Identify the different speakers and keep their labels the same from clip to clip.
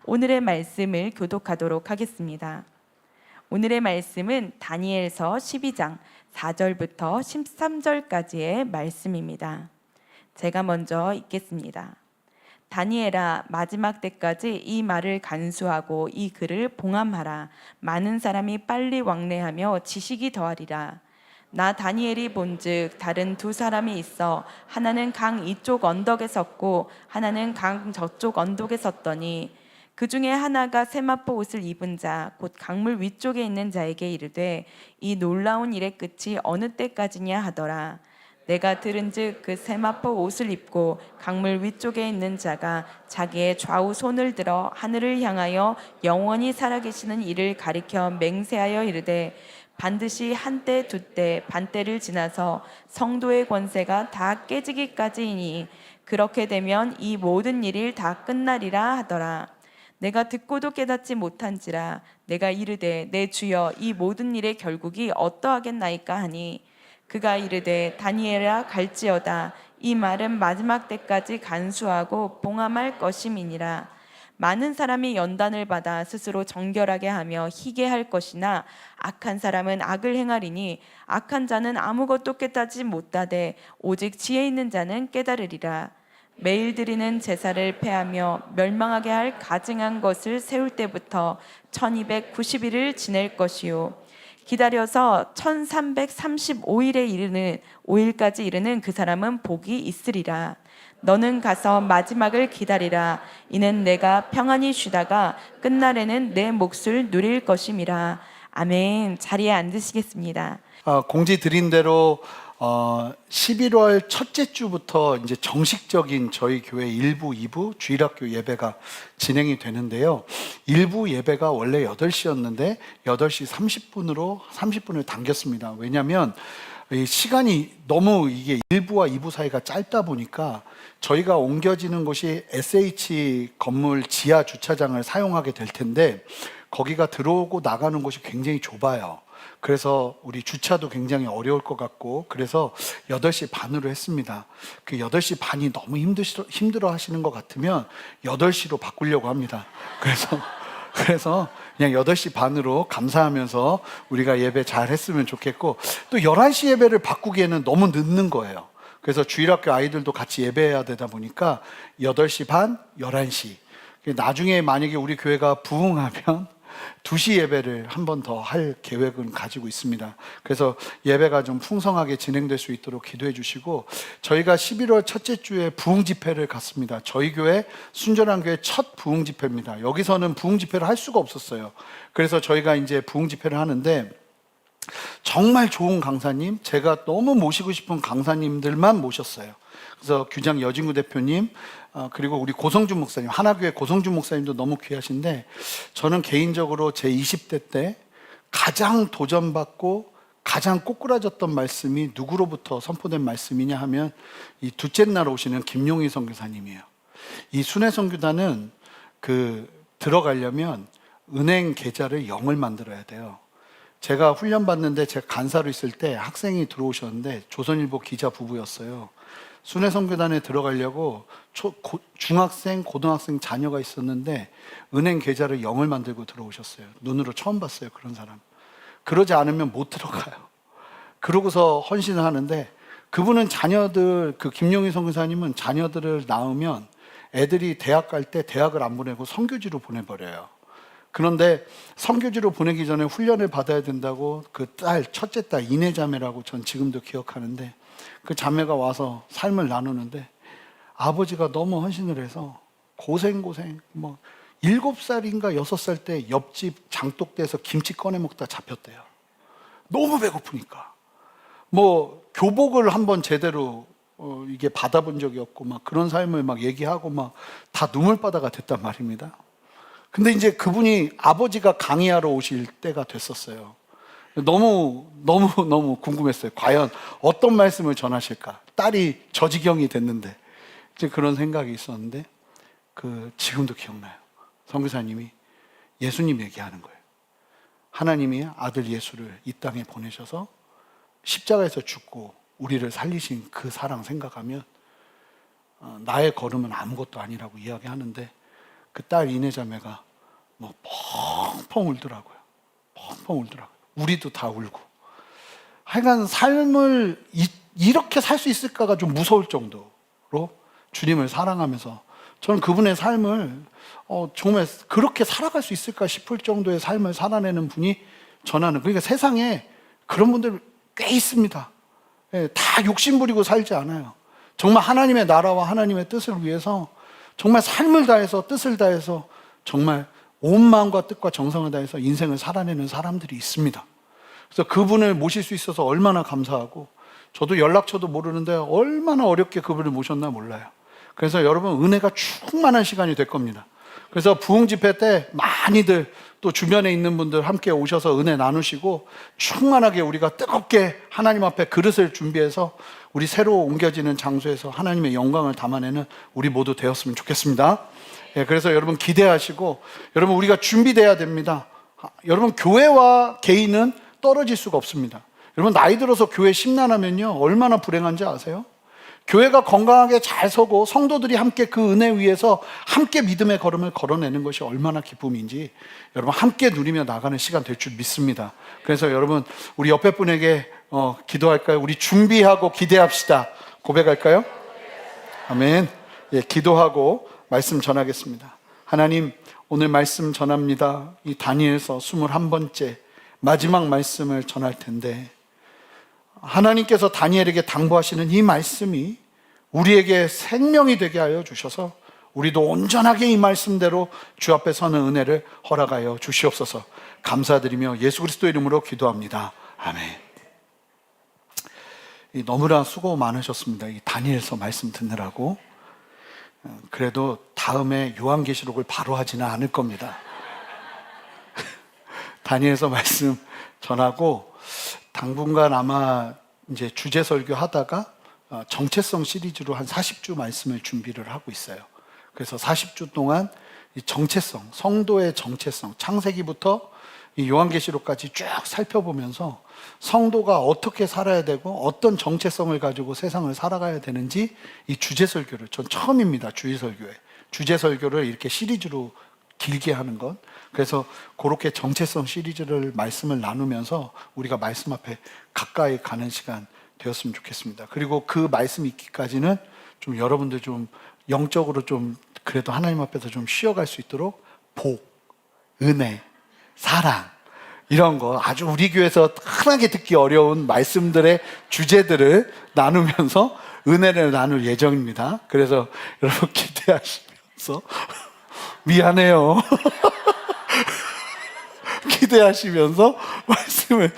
Speaker 1: 오늘의 말씀을 교독하도록 하겠습니다. 오늘의 말씀은 다니엘서 12장 4절부터 13절까지의 말씀입니다. 제가 먼저 읽겠습니다. 다니엘아, 마지막 때까지 이 말을 간수하고 이 글을 봉함하라. 많은 사람이 빨리 왕래하며 지식이 더하리라. 나 다니엘이 본즉 다른 두 사람이 있어 하나는 강 이쪽 언덕에 섰고 하나는 강 저쪽 언덕에 섰더니 그 중에 하나가 세마포 옷을 입은 자 곧 강물 위쪽에 있는 자에게 이르되 이 놀라운 일의 끝이 어느 때까지냐 하더라. 내가 들은즉 그 세마포 옷을 입고 강물 위쪽에 있는 자가 자기의 좌우 손을 들어 하늘을 향하여 영원히 살아계시는 이를 가리켜 맹세하여 이르되 반드시 한때 두때 반때를 지나서 성도의 권세가 다 깨지기까지이니 그렇게 되면 이 모든 일이 다 끝나리라 하더라. 내가 듣고도 깨닫지 못한지라 내가 이르되 내 주여 이 모든 일의 결국이 어떠하겠나이까 하니 그가 이르되 다니엘아 갈지어다. 이 말은 마지막 때까지 간수하고 봉함할 것임이니라. 많은 사람이 연단을 받아 스스로 정결하게 하며 희게 할 것이나 악한 사람은 악을 행하리니 악한 자는 아무것도 깨닫지 못하되 오직 지혜 있는 자는 깨달으리라. 매일 드리는 제사를 폐하며 멸망하게 할 가증한 것을 세울 때부터 1290일을 지낼 것이요 기다려서 1335일에 이르는 5일까지 이르는 그 사람은 복이 있으리라. 너는 가서 마지막을 기다리라. 이는 내가 평안히 쉬다가 끝날에는 내 몫을 누릴 것임이라. 아멘. 자리에 앉으시겠습니다.
Speaker 2: 공지 드린 대로 11월 첫째 주부터 이제 정식적인 저희 교회 1부, 2부 주일학교 예배가 진행이 되는데요. 1부 예배가 원래 8시였는데 8시 30분으로 30분을 당겼습니다. 왜냐하면 시간이 너무 이게 1부와 2부 사이가 짧다 보니까 저희가 옮겨지는 곳이 SH 건물 지하 주차장을 사용하게 될 텐데 거기가 들어오고 나가는 곳이 굉장히 좁아요. 그래서 우리 주차도 굉장히 어려울 것 같고 그래서 8시 반으로 했습니다. 그 8시 반이 너무 힘들어 하시는 것 같으면 8시로 바꾸려고 합니다. 그래서 그냥 8시 반으로 감사하면서 우리가 예배 잘 했으면 좋겠고 또 11시 예배를 바꾸기에는 너무 늦는 거예요. 그래서 주일학교 아이들도 같이 예배해야 되다 보니까 8시 반, 11시 나중에 만약에 우리 교회가 부흥하면 2시 예배를 한 번 더 할 계획은 가지고 있습니다. 그래서 예배가 좀 풍성하게 진행될 수 있도록 기도해 주시고 저희가 11월 첫째 주에 부흥 집회를 갔습니다. 저희 교회 순전한 교회 첫 부흥 집회입니다. 여기서는 부흥 집회를 할 수가 없었어요. 그래서 저희가 이제 부흥 집회를 하는데 정말 좋은 강사님, 제가 너무 모시고 싶은 강사님들만 모셨어요. 그래서 규장 여진구 대표님, 그리고 우리 고성준 목사님, 하나교회 고성준 목사님도 너무 귀하신데 저는 개인적으로 제 20대 때 가장 도전받고 가장 꼬꾸라졌던 말씀이 누구로부터 선포된 말씀이냐 하면 이 둘째 날 오시는 김용희 선교사님이에요. 이 순회 선교단은 들어가려면 은행 계좌를 0을 만들어야 돼요. 제가 훈련 받는데 제가 간사로 있을 때 학생이 들어오셨는데 조선일보 기자 부부였어요. 순회 선교단에 들어가려고 중학생, 고등학생 자녀가 있었는데 은행 계좌를 0을 만들고 들어오셨어요. 눈으로 처음 봤어요, 그런 사람. 그러지 않으면 못 들어가요. 그러고서 헌신을 하는데 그분은 자녀들, 김용희 선교사님은 자녀들을 낳으면 애들이 대학 갈 때 대학을 안 보내고 선교지로 보내버려요. 그런데 선교지로 보내기 전에 훈련을 받아야 된다고 그 첫째 딸 이내자매라고 전 지금도 기억하는데 그 자매가 와서 삶을 나누는데 아버지가 너무 헌신을 해서 고생 7살인가 6살 때 옆집 장독대에서 김치 꺼내 먹다 잡혔대요. 너무 배고프니까 교복을 한번 제대로 이게 받아본 적이 없고 그런 삶을 얘기하고 다 눈물바다가 됐단 말입니다. 근데 이제 그분이 아버지가 강의하러 오실 때가 됐었어요. 너무 궁금했어요. 과연 어떤 말씀을 전하실까? 딸이 저 지경이 됐는데 이제 그런 생각이 있었는데 지금도 기억나요. 선교사님이 예수님 얘기하는 거예요. 하나님이 아들 예수를 이 땅에 보내셔서 십자가에서 죽고 우리를 살리신 그 사랑 생각하면 나의 걸음은 아무것도 아니라고 이야기하는데 그 딸 이내자매가 뭐 펑펑 울더라고요. 펑펑 울더라고요. 우리도 다 울고. 하여간 삶을 이렇게 살 수 있을까가 좀 무서울 정도로 주님을 사랑하면서 저는 그분의 삶을 정말 그렇게 살아갈 수 있을까 싶을 정도의 삶을 살아내는 분이 전하는, 그러니까 세상에 그런 분들 꽤 있습니다. 예, 다 욕심부리고 살지 않아요. 정말 하나님의 나라와 하나님의 뜻을 위해서 정말 삶을 다해서 뜻을 다해서 정말 온 마음과 뜻과 정성을 다해서 인생을 살아내는 사람들이 있습니다. 그래서 그분을 모실 수 있어서 얼마나 감사하고, 저도 연락처도 모르는데 얼마나 어렵게 그분을 모셨나 몰라요. 그래서 여러분 은혜가 충만한 시간이 될 겁니다. 그래서 부흥 집회 때 많이들 또 주변에 있는 분들 함께 오셔서 은혜 나누시고 충만하게 우리가 뜨겁게 하나님 앞에 그릇을 준비해서 우리 새로 옮겨지는 장소에서 하나님의 영광을 담아내는 우리 모두 되었으면 좋겠습니다. 예, 그래서 여러분 기대하시고, 여러분 우리가 준비돼야 됩니다. 여러분 교회와 개인은 떨어질 수가 없습니다. 여러분 나이 들어서 교회 심란하면요 얼마나 불행한지 아세요? 교회가 건강하게 잘 서고 성도들이 함께 그 은혜 위에서 함께 믿음의 걸음을 걸어내는 것이 얼마나 기쁨인지 여러분 함께 누리며 나가는 시간 될 줄 믿습니다. 그래서 여러분 우리 옆에 분에게 기도할까요? 우리 준비하고 기대합시다. 고백할까요? 아멘. 예, 기도하고 말씀 전하겠습니다. 하나님, 오늘 말씀 전합니다. 이 다니엘서 21번째 마지막 말씀을 전할 텐데, 하나님께서 다니엘에게 당부하시는 이 말씀이 우리에게 생명이 되게 하여 주셔서 우리도 온전하게 이 말씀대로 주 앞에 서는 은혜를 허락하여 주시옵소서. 감사드리며 예수 그리스도의 이름으로 기도합니다. 아멘. 너무나 수고 많으셨습니다. 이 다니엘서 말씀 듣느라고. 그래도 다음에 요한계시록을 바로 하지는 않을 겁니다. 다니엘서 말씀 전하고 당분간 아마 이제 주제 설교 하다가 정체성 시리즈로 한 40주 말씀을 준비를 하고 있어요. 그래서 40주 동안 이 정체성, 성도의 정체성, 창세기부터 이 요한계시록까지 쭉 살펴보면서 성도가 어떻게 살아야 되고 어떤 정체성을 가지고 세상을 살아가야 되는지 이 주제 설교를, 전 처음입니다. 주일 설교에 주제 설교를 이렇게 시리즈로 길게 하는 것. 그래서 그렇게 정체성 시리즈를 말씀을 나누면서 우리가 말씀 앞에 가까이 가는 시간 되었으면 좋겠습니다. 그리고 그 말씀 있기까지는 좀 여러분들 좀 영적으로 좀 그래도 하나님 앞에서 좀 쉬어갈 수 있도록 복, 은혜, 사랑 이런 거 아주 우리 교회에서 흔하게 듣기 어려운 말씀들의 주제들을 나누면서 은혜를 나눌 예정입니다. 그래서 여러분 기대하시면서 미안해요. 기대하시면서 말씀을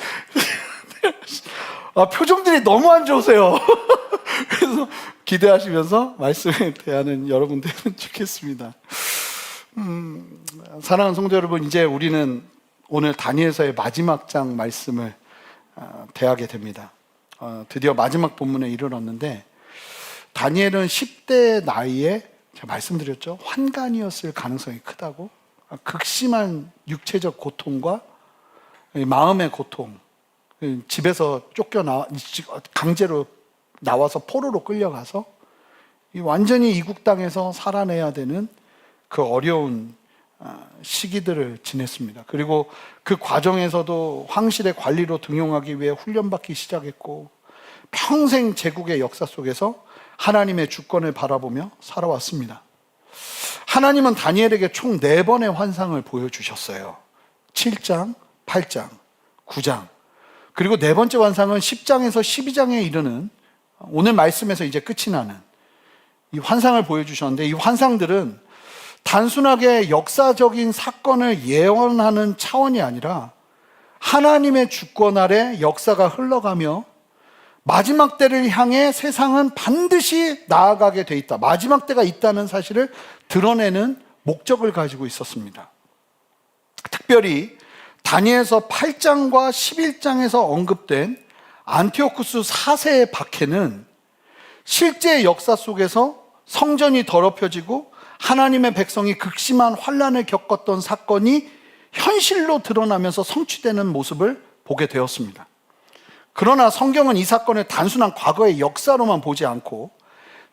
Speaker 2: 표정들이 너무 안 좋으세요. 그래서 기대하시면서 말씀에 대하는 여러분 되면 좋겠습니다. 사랑하는 성도 여러분, 이제 우리는 오늘 다니엘서의 마지막 장 말씀을 대하게 됩니다. 드디어 마지막 본문에 이르렀는데, 다니엘은 10대 나이에 제가 말씀드렸죠. 환관이었을 가능성이 크다고. 극심한 육체적 고통과 마음의 고통, 집에서 강제로 나와서 포로로 끌려가서 완전히 이국 땅에서 살아내야 되는 그 어려운 시기들을 지냈습니다. 그리고 그 과정에서도 황실의 관리로 등용하기 위해 훈련받기 시작했고, 평생 제국의 역사 속에서 하나님의 주권을 바라보며 살아왔습니다. 하나님은 다니엘에게 총 4번의 환상을 보여주셨어요. 7장, 8장, 9장. 그리고 4번째 환상은 10장에서 12장에 이르는, 오늘 말씀에서 이제 끝이 나는 이 환상을 보여주셨는데, 이 환상들은 단순하게 역사적인 사건을 예언하는 차원이 아니라 하나님의 주권 아래 역사가 흘러가며 마지막 때를 향해 세상은 반드시 나아가게 돼 있다, 마지막 때가 있다는 사실을 드러내는 목적을 가지고 있었습니다. 특별히 다니엘서 8장과 11장에서 언급된 안티오쿠스 4세의 박해는 실제 역사 속에서 성전이 더럽혀지고 하나님의 백성이 극심한 환난을 겪었던 사건이 현실로 드러나면서 성취되는 모습을 보게 되었습니다. 그러나 성경은 이 사건을 단순한 과거의 역사로만 보지 않고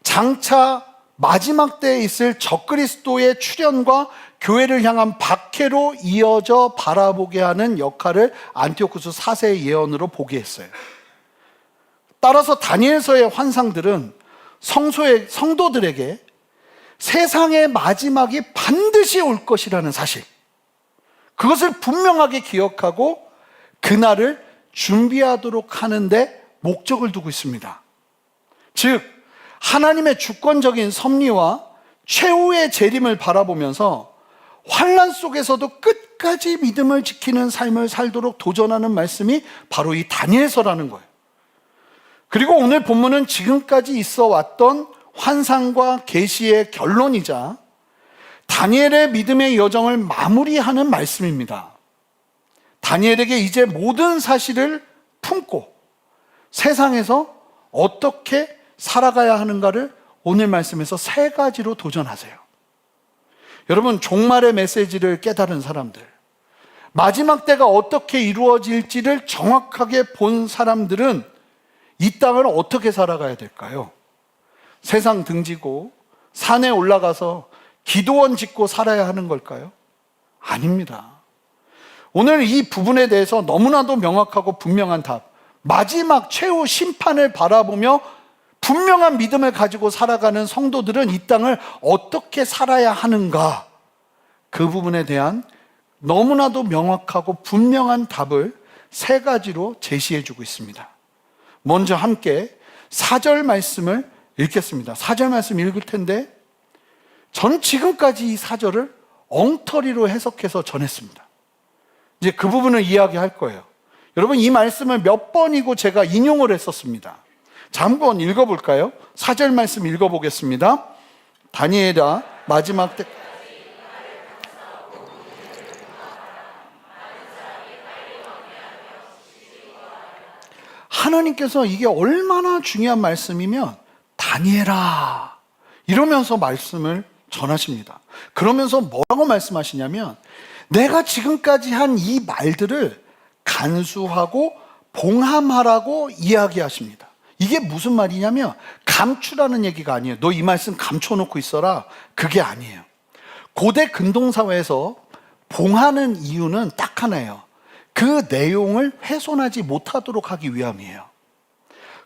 Speaker 2: 장차 마지막 때에 있을 적그리스도의 출현과 교회를 향한 박해로 이어져 바라보게 하는 역할을 안티오쿠스 4세의 예언으로 보게 했어요. 따라서 다니엘서의 환상들은 성도들에게 세상의 마지막이 반드시 올 것이라는 사실, 그것을 분명하게 기억하고 그날을 준비하도록 하는데 목적을 두고 있습니다. 즉, 하나님의 주권적인 섭리와 최후의 재림을 바라보면서 환난 속에서도 끝까지 믿음을 지키는 삶을 살도록 도전하는 말씀이 바로 이 다니엘서라는 거예요. 그리고 오늘 본문은 지금까지 있어 왔던 환상과 계시의 결론이자 다니엘의 믿음의 여정을 마무리하는 말씀입니다. 다니엘에게 이제 모든 사실을 품고 세상에서 어떻게 살아가야 하는가를 오늘 말씀에서 3가지로 도전하세요. 여러분, 종말의 메시지를 깨달은 사람들, 마지막 때가 어떻게 이루어질지를 정확하게 본 사람들은 이 땅을 어떻게 살아가야 될까요? 세상 등지고 산에 올라가서 기도원 짓고 살아야 하는 걸까요? 아닙니다. 오늘 이 부분에 대해서 너무나도 명확하고 분명한 답, 마지막 최후 심판을 바라보며 분명한 믿음을 가지고 살아가는 성도들은 이 땅을 어떻게 살아야 하는가, 그 부분에 대한 너무나도 명확하고 분명한 답을 3가지로 제시해주고 있습니다. 먼저 함께 4절 말씀을 읽겠습니다. 4절 말씀 읽을 텐데 전 지금까지 이 4절을 엉터리로 해석해서 전했습니다. 이제 그 부분을 이야기할 거예요. 여러분, 이 말씀을 몇 번이고 제가 인용을 했었습니다. 자, 한번 읽어볼까요? 4절 말씀 읽어보겠습니다. 다니엘아, 마지막 때 하나님께서 이게 얼마나 중요한 말씀이면 다니엘아 이러면서 말씀을 전하십니다. 그러면서 뭐라고 말씀하시냐면 내가 지금까지 한 이 말들을 간수하고 봉함하라고 이야기하십니다. 이게 무슨 말이냐면 감추라는 얘기가 아니에요. 너 이 말씀 감춰놓고 있어라, 그게 아니에요. 고대 근동사회에서 봉하는 이유는 딱 하나예요. 그 내용을 훼손하지 못하도록 하기 위함이에요.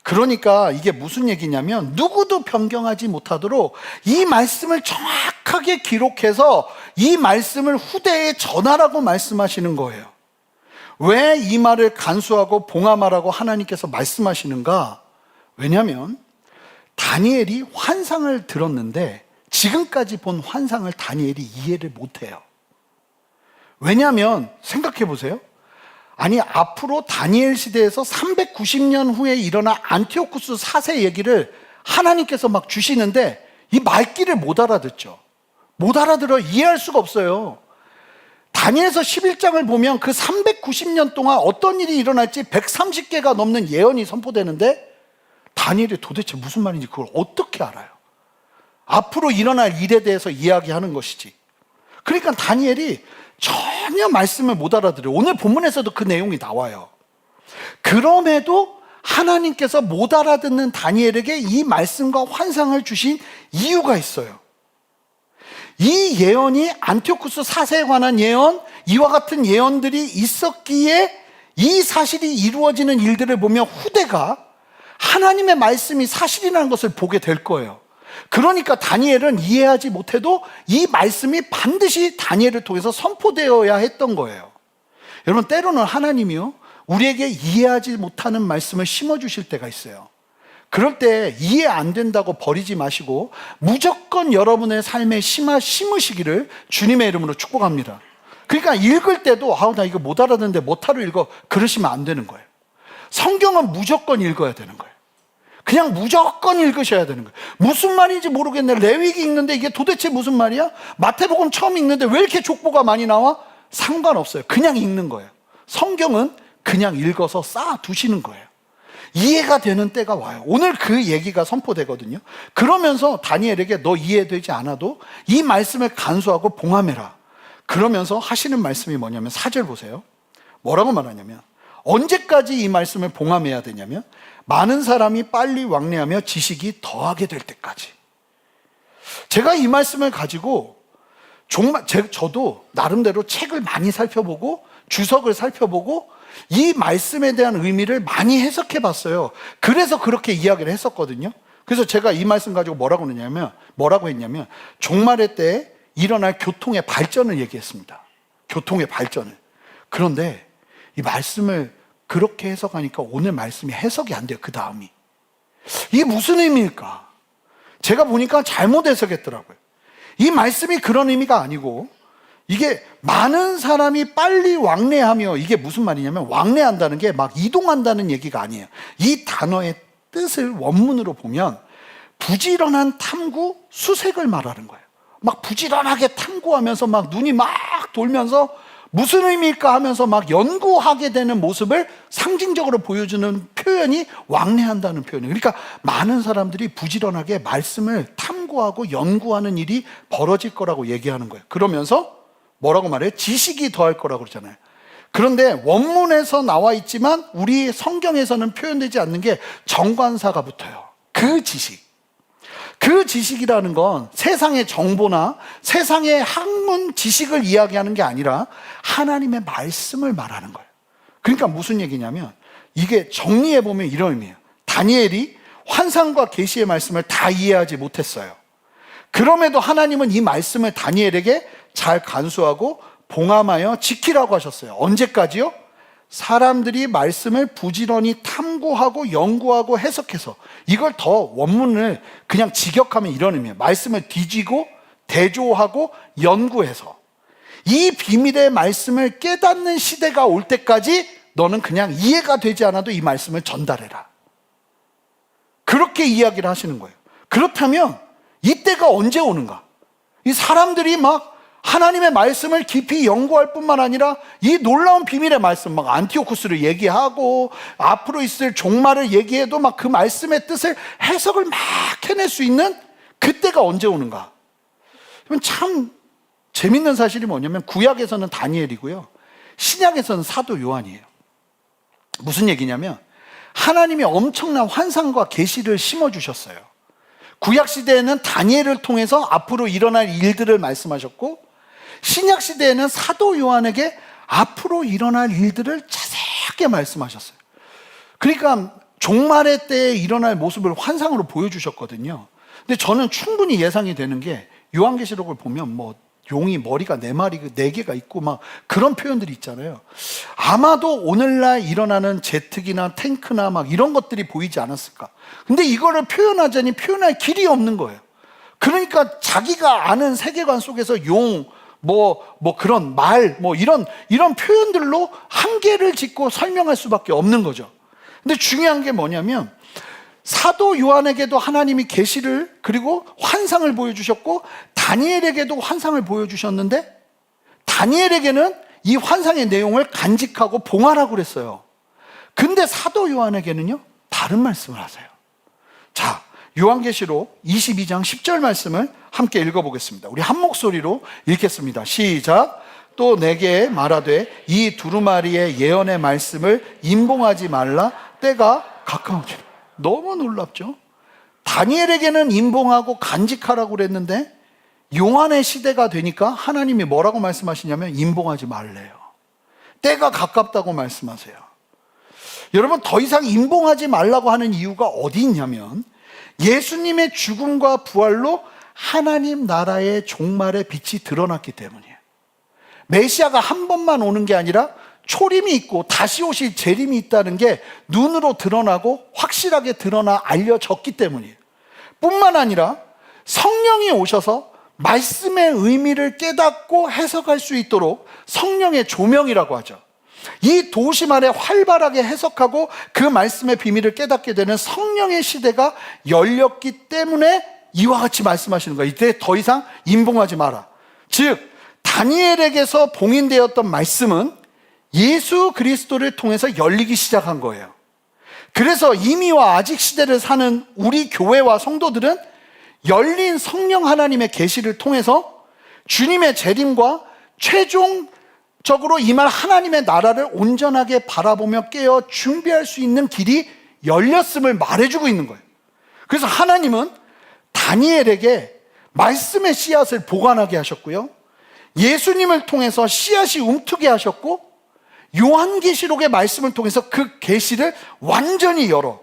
Speaker 2: 그러니까 이게 무슨 얘기냐면 누구도 변경하지 못하도록 이 말씀을 정확하게 기록해서 이 말씀을 후대에 전하라고 말씀하시는 거예요. 왜 이 말을 간수하고 봉함하라고 하나님께서 말씀하시는가? 왜냐하면 다니엘이 환상을 들었는데 지금까지 본 환상을 다니엘이 이해를 못해요. 왜냐하면 생각해 보세요. 아니, 앞으로 다니엘 시대에서 390년 후에 일어난 안티오쿠스 4세 얘기를 하나님께서 막 주시는데 이 말귀를 못 알아듣죠. 못 알아들어, 이해할 수가 없어요. 다니엘서 11장을 보면 그 390년 동안 어떤 일이 일어날지 130개가 넘는 예언이 선포되는데 다니엘이 도대체 무슨 말인지 그걸 어떻게 알아요? 앞으로 일어날 일에 대해서 이야기하는 것이지. 그러니까 다니엘이 전혀 말씀을 못 알아들어요. 오늘 본문에서도 그 내용이 나와요. 그럼에도 하나님께서 못 알아듣는 다니엘에게 이 말씀과 환상을 주신 이유가 있어요. 이 예언이 안티오쿠스 4세에 관한 예언, 이와 같은 예언들이 있었기에 이 사실이 이루어지는 일들을 보며 후대가 하나님의 말씀이 사실이라는 것을 보게 될 거예요. 그러니까 다니엘은 이해하지 못해도 이 말씀이 반드시 다니엘을 통해서 선포되어야 했던 거예요. 여러분, 때로는 하나님이요, 우리에게 이해하지 못하는 말씀을 심어주실 때가 있어요. 그럴 때 이해 안 된다고 버리지 마시고 무조건 여러분의 삶에 심으시기를 주님의 이름으로 축복합니다. 그러니까 읽을 때도 나 이거 못 알아듣는데 못하러 읽어, 그러시면 안 되는 거예요. 성경은 무조건 읽어야 되는 거예요. 그냥 무조건 읽으셔야 되는 거예요. 무슨 말인지 모르겠네. 레위기 읽는데 이게 도대체 무슨 말이야? 마태복음 처음 읽는데 왜 이렇게 족보가 많이 나와? 상관없어요. 그냥 읽는 거예요. 성경은 그냥 읽어서 쌓아두시는 거예요. 이해가 되는 때가 와요. 오늘 그 얘기가 선포되거든요. 그러면서 다니엘에게 너 이해되지 않아도 이 말씀을 간수하고 봉함해라. 그러면서 하시는 말씀이 뭐냐면 4절 보세요. 뭐라고 말하냐면 언제까지 이 말씀을 봉함해야 되냐면 많은 사람이 빨리 왕래하며 지식이 더하게 될 때까지. 제가 이 말씀을 가지고 정말 저도 나름대로 책을 많이 살펴보고 주석을 살펴보고 이 말씀에 대한 의미를 많이 해석해 봤어요. 그래서 그렇게 이야기를 했었거든요. 그래서 제가 이 말씀 가지고 뭐라고 했냐면 종말의 때에 일어날 교통의 발전을 얘기했습니다. 교통의 발전을. 그런데 이 말씀을 그렇게 해석하니까 오늘 말씀이 해석이 안 돼요. 그 다음이. 이게 무슨 의미일까? 제가 보니까 잘못 해석했더라고요. 이 말씀이 그런 의미가 아니고 이게 많은 사람이 빨리 왕래하며, 이게 무슨 말이냐면 왕래한다는 게 막 이동한다는 얘기가 아니에요. 이 단어의 뜻을 원문으로 보면 부지런한 탐구, 수색을 말하는 거예요. 막 부지런하게 탐구하면서 막 눈이 막 돌면서 무슨 의미일까 하면서 막 연구하게 되는 모습을 상징적으로 보여주는 표현이 왕래한다는 표현이에요. 그러니까 많은 사람들이 부지런하게 말씀을 탐구하고 연구하는 일이 벌어질 거라고 얘기하는 거예요. 그러면서 뭐라고 말해요? 지식이 더할 거라고 그러잖아요. 그런데 원문에서 나와 있지만 우리 성경에서는 표현되지 않는 게 정관사가 붙어요. 그 지식. 그 지식이라는 건 세상의 정보나 세상의 학문 지식을 이야기하는 게 아니라 하나님의 말씀을 말하는 거예요. 그러니까 무슨 얘기냐면 이게 정리해보면 이런 의미예요. 다니엘이 환상과 계시의 말씀을 다 이해하지 못했어요. 그럼에도 하나님은 이 말씀을 다니엘에게 잘 간수하고 봉함하여 지키라고 하셨어요. 언제까지요? 사람들이 말씀을 부지런히 탐구하고 연구하고 해석해서, 이걸 더 원문을 그냥 직역하면 이런 의미예요. 말씀을 뒤지고 대조하고 연구해서 이 비밀의 말씀을 깨닫는 시대가 올 때까지 너는 그냥 이해가 되지 않아도 이 말씀을 전달해라. 그렇게 이야기를 하시는 거예요. 그렇다면 이때가 언제 오는가? 이 사람들이 막 하나님의 말씀을 깊이 연구할 뿐만 아니라 이 놀라운 비밀의 말씀, 막 안티오쿠스를 얘기하고 앞으로 있을 종말을 얘기해도 막 그 말씀의 뜻을 해석을 막 해낼 수 있는 그때가 언제 오는가? 참 재밌는 사실이 뭐냐면 구약에서는 다니엘이고요, 신약에서는 사도 요한이에요. 무슨 얘기냐면 하나님이 엄청난 환상과 계시를 심어주셨어요. 구약 시대에는 다니엘을 통해서 앞으로 일어날 일들을 말씀하셨고, 신약 시대에는 사도 요한에게 앞으로 일어날 일들을 자세하게 말씀하셨어요. 그러니까 종말의 때에 일어날 모습을 환상으로 보여주셨거든요. 근데 저는 충분히 예상이 되는 게 요한계시록을 보면 뭐 용이 머리가 4개가 있고 막 그런 표현들이 있잖아요. 아마도 오늘날 일어나는 제트기나 탱크나 막 이런 것들이 보이지 않았을까. 근데 이거를 표현하자니 표현할 길이 없는 거예요. 그러니까 자기가 아는 세계관 속에서 용, 그런 말, 이런 표현들로 한계를 짓고 설명할 수밖에 없는 거죠. 근데 중요한 게 뭐냐면 사도 요한에게도 하나님이 계시를 그리고 환상을 보여주셨고 다니엘에게도 환상을 보여주셨는데 다니엘에게는 이 환상의 내용을 간직하고 봉하라고 그랬어요. 근데 사도 요한에게는요 다른 말씀을 하세요. 자, 요한계시록 22장 10절 말씀을 함께 읽어보겠습니다. 우리 한 목소리로 읽겠습니다. 시작. 또 내게 말하되 이 두루마리의 예언의 말씀을 임봉하지 말라. 때가 가까우니라. 너무 놀랍죠? 다니엘에게는 임봉하고 간직하라고 그랬는데 요한의 시대가 되니까 하나님이 뭐라고 말씀하시냐면 임봉하지 말래요. 때가 가깝다고 말씀하세요. 여러분, 더 이상 임봉하지 말라고 하는 이유가 어디 있냐면 예수님의 죽음과 부활로 하나님 나라의 종말의 빛이 드러났기 때문이에요. 메시아가 한 번만 오는 게 아니라 초림이 있고 다시 오실 재림이 있다는 게 눈으로 드러나고 확실하게 드러나 알려졌기 때문이에요. 뿐만 아니라 성령이 오셔서 말씀의 의미를 깨닫고 해석할 수 있도록 성령의 조명이라고 하죠. 이 도심 안에 활발하게 해석하고 그 말씀의 비밀을 깨닫게 되는 성령의 시대가 열렸기 때문에 이와 같이 말씀하시는 거예요. 이때 더 이상 임봉하지 마라. 즉 다니엘에게서 봉인되었던 말씀은 예수 그리스도를 통해서 열리기 시작한 거예요. 그래서 이미와 아직 시대를 사는 우리 교회와 성도들은 열린 성령 하나님의 계시를 통해서 주님의 재림과 최종적으로 임할 하나님의 나라를 온전하게 바라보며 깨어 준비할 수 있는 길이 열렸음을 말해주고 있는 거예요. 그래서 하나님은 다니엘에게 말씀의 씨앗을 보관하게 하셨고요. 예수님을 통해서 씨앗이 움트게 하셨고, 요한계시록의 말씀을 통해서 그 계시를 완전히 열어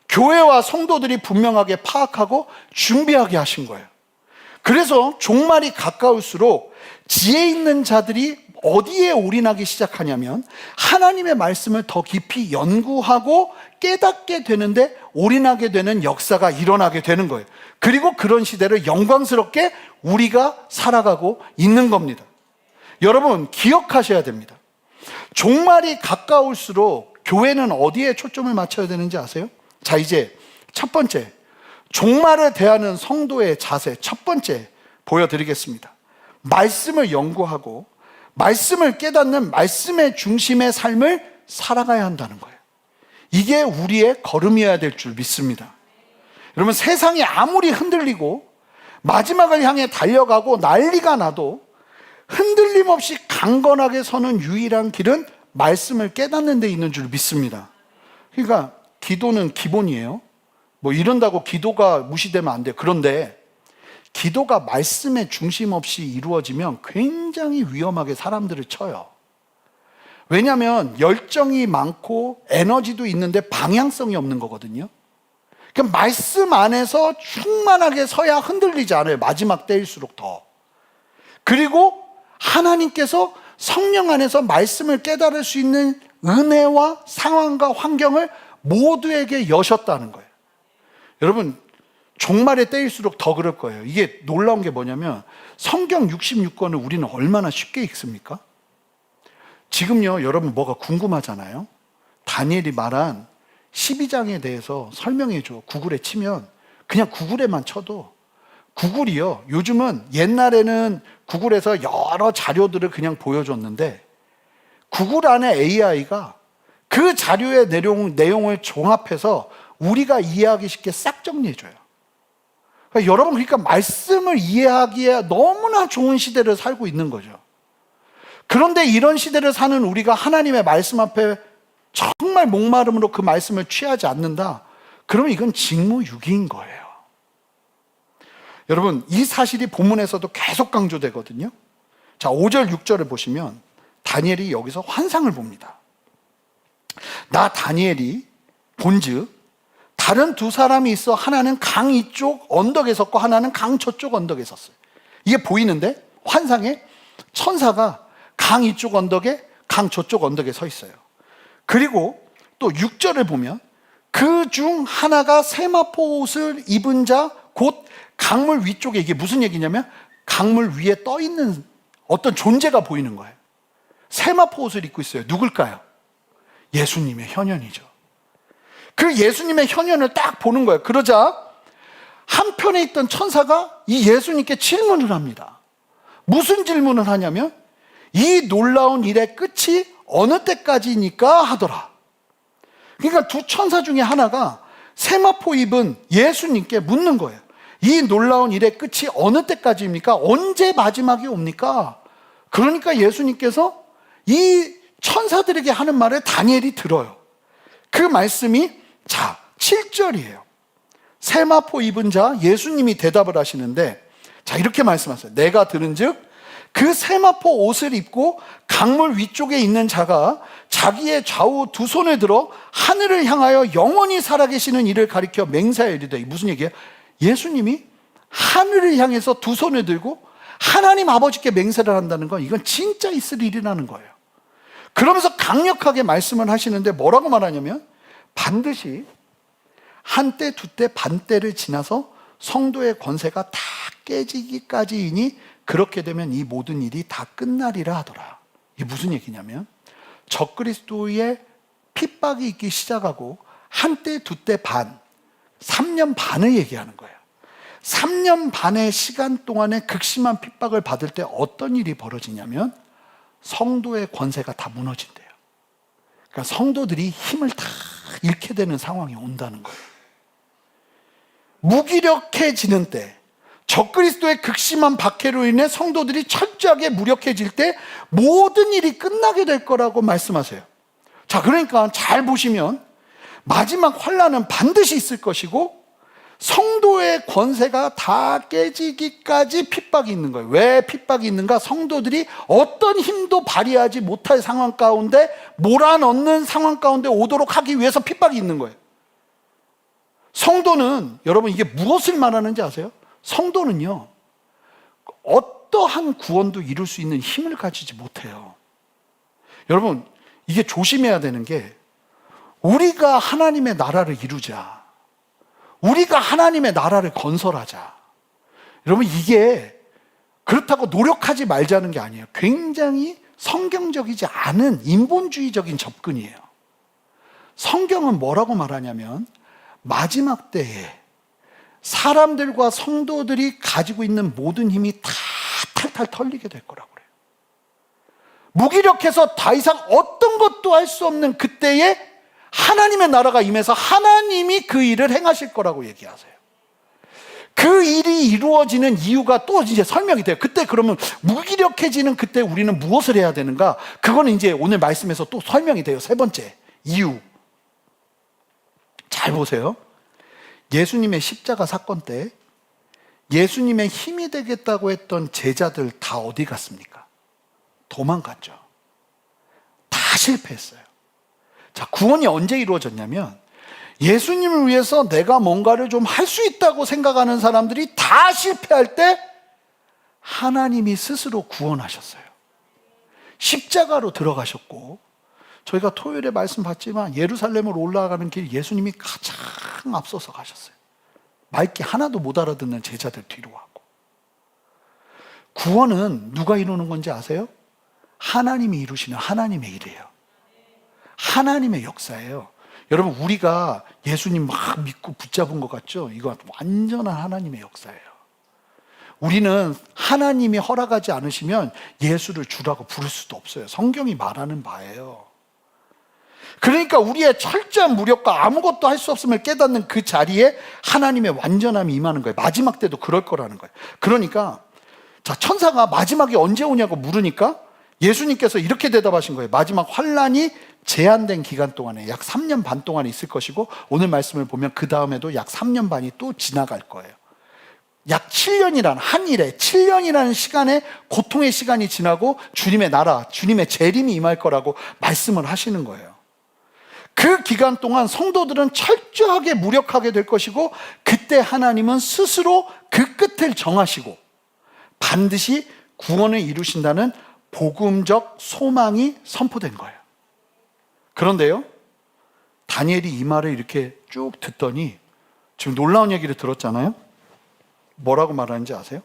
Speaker 2: 교회와 성도들이 분명하게 파악하고 준비하게 하신 거예요. 그래서 종말이 가까울수록 지혜 있는 자들이 어디에 올인하기 시작하냐면 하나님의 말씀을 더 깊이 연구하고 깨닫게 되는데 올인하게 되는 역사가 일어나게 되는 거예요. 그리고 그런 시대를 영광스럽게 우리가 살아가고 있는 겁니다. 여러분, 기억하셔야 됩니다. 종말이 가까울수록 교회는 어디에 초점을 맞춰야 되는지 아세요? 자, 이제 첫 번째, 종말을 대하는 성도의 자세 첫 번째 보여드리겠습니다. 말씀을 연구하고 말씀을 깨닫는 말씀의 중심의 삶을 살아가야 한다는 거예요. 이게 우리의 걸음이어야 될 줄 믿습니다. 여러분, 세상이 아무리 흔들리고 마지막을 향해 달려가고 난리가 나도 흔들림 없이 강건하게 서는 유일한 길은 말씀을 깨닫는 데 있는 줄 믿습니다. 그러니까 기도는 기본이에요. 뭐 이런다고 기도가 무시되면 안 돼요. 그런데 기도가 말씀의 중심 없이 이루어지면 굉장히 위험하게 사람들을 쳐요. 왜냐하면 열정이 많고 에너지도 있는데 방향성이 없는 거거든요. 그러니까 말씀 안에서 충만하게 서야 흔들리지 않아요. 마지막 때일수록 더. 그리고 하나님께서 성령 안에서 말씀을 깨달을 수 있는 은혜와 상황과 환경을 모두에게 여셨다는 거예요. 여러분, 종말의 때일수록 더 그럴 거예요. 이게 놀라운 게 뭐냐면 성경 66권을 우리는 얼마나 쉽게 읽습니까? 지금요, 여러분 뭐가 궁금하잖아요. 다니엘이 말한 12장에 대해서 설명해 줘. 구글에 치면 그냥 구글에만 쳐도 구글이요, 요즘은 옛날에는 구글에서 여러 자료들을 그냥 보여줬는데 구글 안에 AI가 그 자료의 내용을 종합해서 우리가 이해하기 쉽게 싹 정리해줘요. 그러니까 여러분, 그러니까 말씀을 이해하기에 너무나 좋은 시대를 살고 있는 거죠. 그런데 이런 시대를 사는 우리가 하나님의 말씀 앞에 정말 목마름으로 그 말씀을 취하지 않는다? 그러면 이건 직무유기인 거예요. 여러분, 이 사실이 본문에서도 계속 강조되거든요. 자, 5절 6절을 보시면 다니엘이 여기서 환상을 봅니다. 나 다니엘이 본즉 다른 두 사람이 있어 하나는 강 이쪽 언덕에 섰고 하나는 강 저쪽 언덕에 섰어요. 이게 보이는데 환상에 천사가 강 이쪽 언덕에 강 저쪽 언덕에 서 있어요. 그리고 또 6절을 보면 그 중 하나가 세마포 옷을 입은 자 곧 강물 위쪽에, 이게 무슨 얘기냐면 강물 위에 떠 있는 어떤 존재가 보이는 거예요. 세마포 옷을 입고 있어요. 누굴까요? 예수님의 현현이죠. 그 예수님의 현현을 딱 보는 거예요. 그러자 한편에 있던 천사가 이 예수님께 질문을 합니다. 무슨 질문을 하냐면 이 놀라운 일의 끝이 어느 때까지니까 하더라. 그러니까 두 천사 중에 하나가 세마포 입은 예수님께 묻는 거예요. 이 놀라운 일의 끝이 어느 때까지입니까? 언제 마지막이 옵니까? 그러니까 예수님께서 이 천사들에게 하는 말을 다니엘이 들어요. 그 말씀이 자 7절이에요. 세마포 입은 자 예수님이 대답을 하시는데 자 이렇게 말씀하세요. 내가 들은즉 그 세마포 옷을 입고 강물 위쪽에 있는 자가 자기의 좌우 두 손을 들어 하늘을 향하여 영원히 살아계시는 이를 가리켜 맹세하여 이르되, 무슨 얘기예요? 예수님이 하늘을 향해서 두 손을 들고 하나님 아버지께 맹세를 한다는 건 이건 진짜 있을 일이라는 거예요. 그러면서 강력하게 말씀을 하시는데 뭐라고 말하냐면 반드시 한때 두때 반때를 지나서 성도의 권세가 다 깨지기까지이니 그렇게 되면 이 모든 일이 다 끝나리라 하더라. 이게 무슨 얘기냐면 적그리스도의 핍박이 있기 시작하고 한때 두때 반 3년 반을 얘기하는 거예요. 3년 반의 시간 동안에 극심한 핍박을 받을 때 어떤 일이 벌어지냐면 성도의 권세가 다 무너진대요. 그러니까 성도들이 힘을 다 잃게 되는 상황이 온다는 거예요. 무기력해지는 때, 적그리스도의 극심한 박해로 인해 성도들이 철저하게 무력해질 때 모든 일이 끝나게 될 거라고 말씀하세요. 자, 그러니까 잘 보시면 마지막 환난은 반드시 있을 것이고 성도의 권세가 다 깨지기까지 핍박이 있는 거예요. 왜 핍박이 있는가? 성도들이 어떤 힘도 발휘하지 못할 상황 가운데 몰아넣는 상황 가운데 오도록 하기 위해서 핍박이 있는 거예요. 성도는, 여러분 이게 무엇을 말하는지 아세요? 성도는요, 어떠한 구원도 이룰 수 있는 힘을 가지지 못해요. 여러분, 이게 조심해야 되는 게, 우리가 하나님의 나라를 이루자, 우리가 하나님의 나라를 건설하자, 여러분 이게 그렇다고 노력하지 말자는 게 아니에요. 굉장히 성경적이지 않은 인본주의적인 접근이에요. 성경은 뭐라고 말하냐면, 마지막 때에 사람들과 성도들이 가지고 있는 모든 힘이 다 탈탈 털리게 될 거라고 그래요. 무기력해서 더 이상 어떤 것도 할 수 없는 그때에 하나님의 나라가 임해서 하나님이 그 일을 행하실 거라고 얘기하세요. 그 일이 이루어지는 이유가 또 이제 설명이 돼요. 그때 그러면 무기력해지는 그때 우리는 무엇을 해야 되는가? 그거는 이제 오늘 말씀에서 또 설명이 돼요. 세 번째, 이유. 잘 보세요. 예수님의 십자가 사건 때 예수님의 힘이 되겠다고 했던 제자들 다 어디 갔습니까? 도망갔죠. 다 실패했어요. 자, 구원이 언제 이루어졌냐면, 예수님을 위해서 내가 뭔가를 좀 할 수 있다고 생각하는 사람들이 다 실패할 때 하나님이 스스로 구원하셨어요. 십자가로 들어가셨고, 저희가 토요일에 말씀 봤지만 예루살렘으로 올라가는 길 예수님이 가장 앞서서 가셨어요. 말귀 하나도 못 알아듣는 제자들 뒤로 하고. 구원은 누가 이루는 건지 아세요? 하나님이 이루시는 하나님의 일이에요. 하나님의 역사예요. 여러분, 우리가 예수님 막 믿고 붙잡은 것 같죠? 이거 완전한 하나님의 역사예요. 우리는 하나님이 허락하지 않으시면 예수를 주라고 부를 수도 없어요. 성경이 말하는 바예요. 그러니까 우리의 철저한 무력과 아무것도 할 수 없음을 깨닫는 그 자리에 하나님의 완전함이 임하는 거예요. 마지막 때도 그럴 거라는 거예요. 그러니까 자, 천사가 마지막이 언제 오냐고 물으니까 예수님께서 이렇게 대답하신 거예요. 마지막 환란이 제한된 기간 동안에 약 3년 반 동안 있을 것이고, 오늘 말씀을 보면 그 다음에도 약 3년 반이 또 지나갈 거예요. 약 7년이라는 한 일에 7년이라는 시간에 고통의 시간이 지나고 주님의 나라, 주님의 재림이 임할 거라고 말씀을 하시는 거예요. 그 기간 동안 성도들은 철저하게 무력하게 될 것이고, 그때 하나님은 스스로 그 끝을 정하시고 반드시 구원을 이루신다는 복음적 소망이 선포된 거예요. 그런데요, 다니엘이 이 말을 이렇게 쭉 듣더니 지금 놀라운 얘기를 들었잖아요. 뭐라고 말하는지 아세요?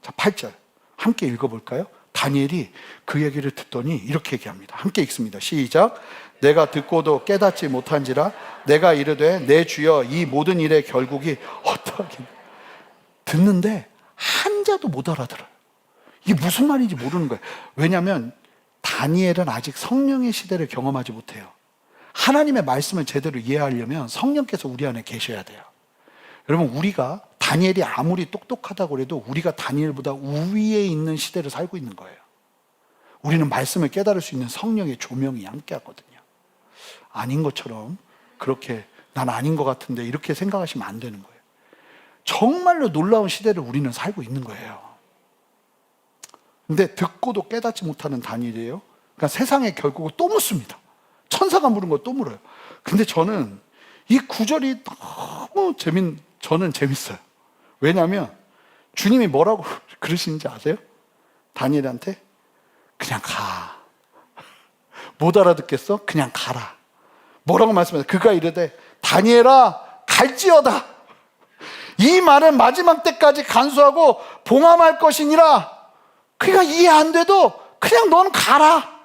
Speaker 2: 자, 8절 함께 읽어볼까요? 다니엘이 그 얘기를 듣더니 이렇게 얘기합니다. 함께 읽습니다. 시작. 내가 듣고도 깨닫지 못한지라 내가 이르되 내 주여 이 모든 일의 결국이 어떠하겠냐. 듣는데 한자도 못 알아들어요. 이게 무슨 말인지 모르는 거예요. 왜냐하면 다니엘은 아직 성령의 시대를 경험하지 못해요. 하나님의 말씀을 제대로 이해하려면 성령께서 우리 안에 계셔야 돼요. 여러분, 우리가 다니엘이 아무리 똑똑하다고 해도 우리가 다니엘보다 우위에 있는 시대를 살고 있는 거예요. 우리는 말씀을 깨달을 수 있는 성령의 조명이 함께 하거든요. 아닌 것처럼 그렇게 난 아닌 것 같은데 이렇게 생각하시면 안 되는 거예요. 정말로 놀라운 시대를 우리는 살고 있는 거예요. 근데 듣고도 깨닫지 못하는 다니엘이에요. 그러니까 세상의 결국을 또 묻습니다. 천사가 물은 거 또 물어요. 근데 저는 이 구절이 너무 저는 재밌어요. 왜냐하면 주님이 뭐라고 그러시는지 아세요? 다니엘한테 그냥 가. 못 알아듣겠어? 그냥 가라. 뭐라고 말씀하세요? 그가 이르되 다니엘아 갈지어다. 이 말은 마지막 때까지 간수하고 봉함할 것이니라. 그러니까 이해 안 돼도 그냥 넌 가라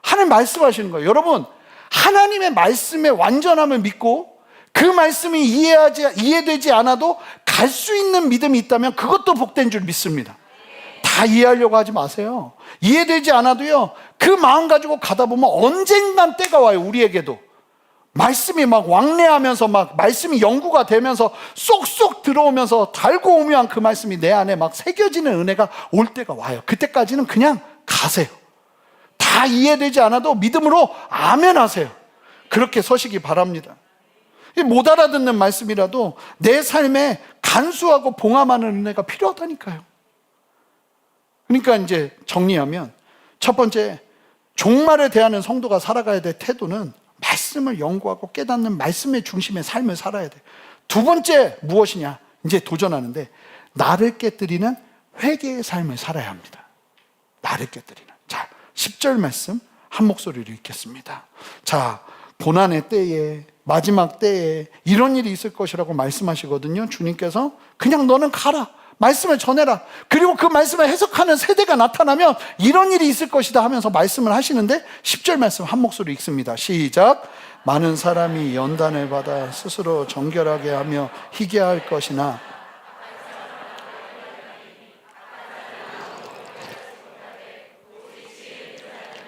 Speaker 2: 하는 말씀하시는 거예요. 여러분, 하나님의 말씀의 완전함을 믿고 그 말씀이 이해되지 않아도 갈 수 있는 믿음이 있다면 그것도 복된 줄 믿습니다. 다 이해하려고 하지 마세요. 이해되지 않아도요, 그 마음 가지고 가다 보면 언젠간 때가 와요. 우리에게도 말씀이 막 왕래하면서 막 말씀이 연구가 되면서 쏙쏙 들어오면서 달고 오면 그 말씀이 내 안에 막 새겨지는 은혜가 올 때가 와요. 그때까지는 그냥 가세요. 다 이해되지 않아도 믿음으로 아멘 하세요. 그렇게 서시기 바랍니다. 못 알아듣는 말씀이라도 내 삶에 간수하고 봉함하는 은혜가 필요하다니까요. 그러니까 이제 정리하면, 첫 번째, 종말에 대하는 성도가 살아가야 될 태도는 말씀을 연구하고 깨닫는 말씀의 중심의 삶을 살아야 돼. 두 번째 무엇이냐? 이제 도전하는데, 나를 깨뜨리는 회개의 삶을 살아야 합니다. 나를 깨뜨리는. 자, 10절 말씀 한 목소리로 읽겠습니다. 자, 고난의 때에, 마지막 때에 이런 일이 있을 것이라고 말씀하시거든요. 주님께서 그냥 너는 가라, 말씀을 전해라. 그리고 그 말씀을 해석하는 세대가 나타나면 이런 일이 있을 것이다 하면서 말씀을 하시는데, 10절 말씀 한 목소리 읽습니다. 시작. 많은 사람이 연단을 받아 스스로 정결하게 하며 희게할 것이나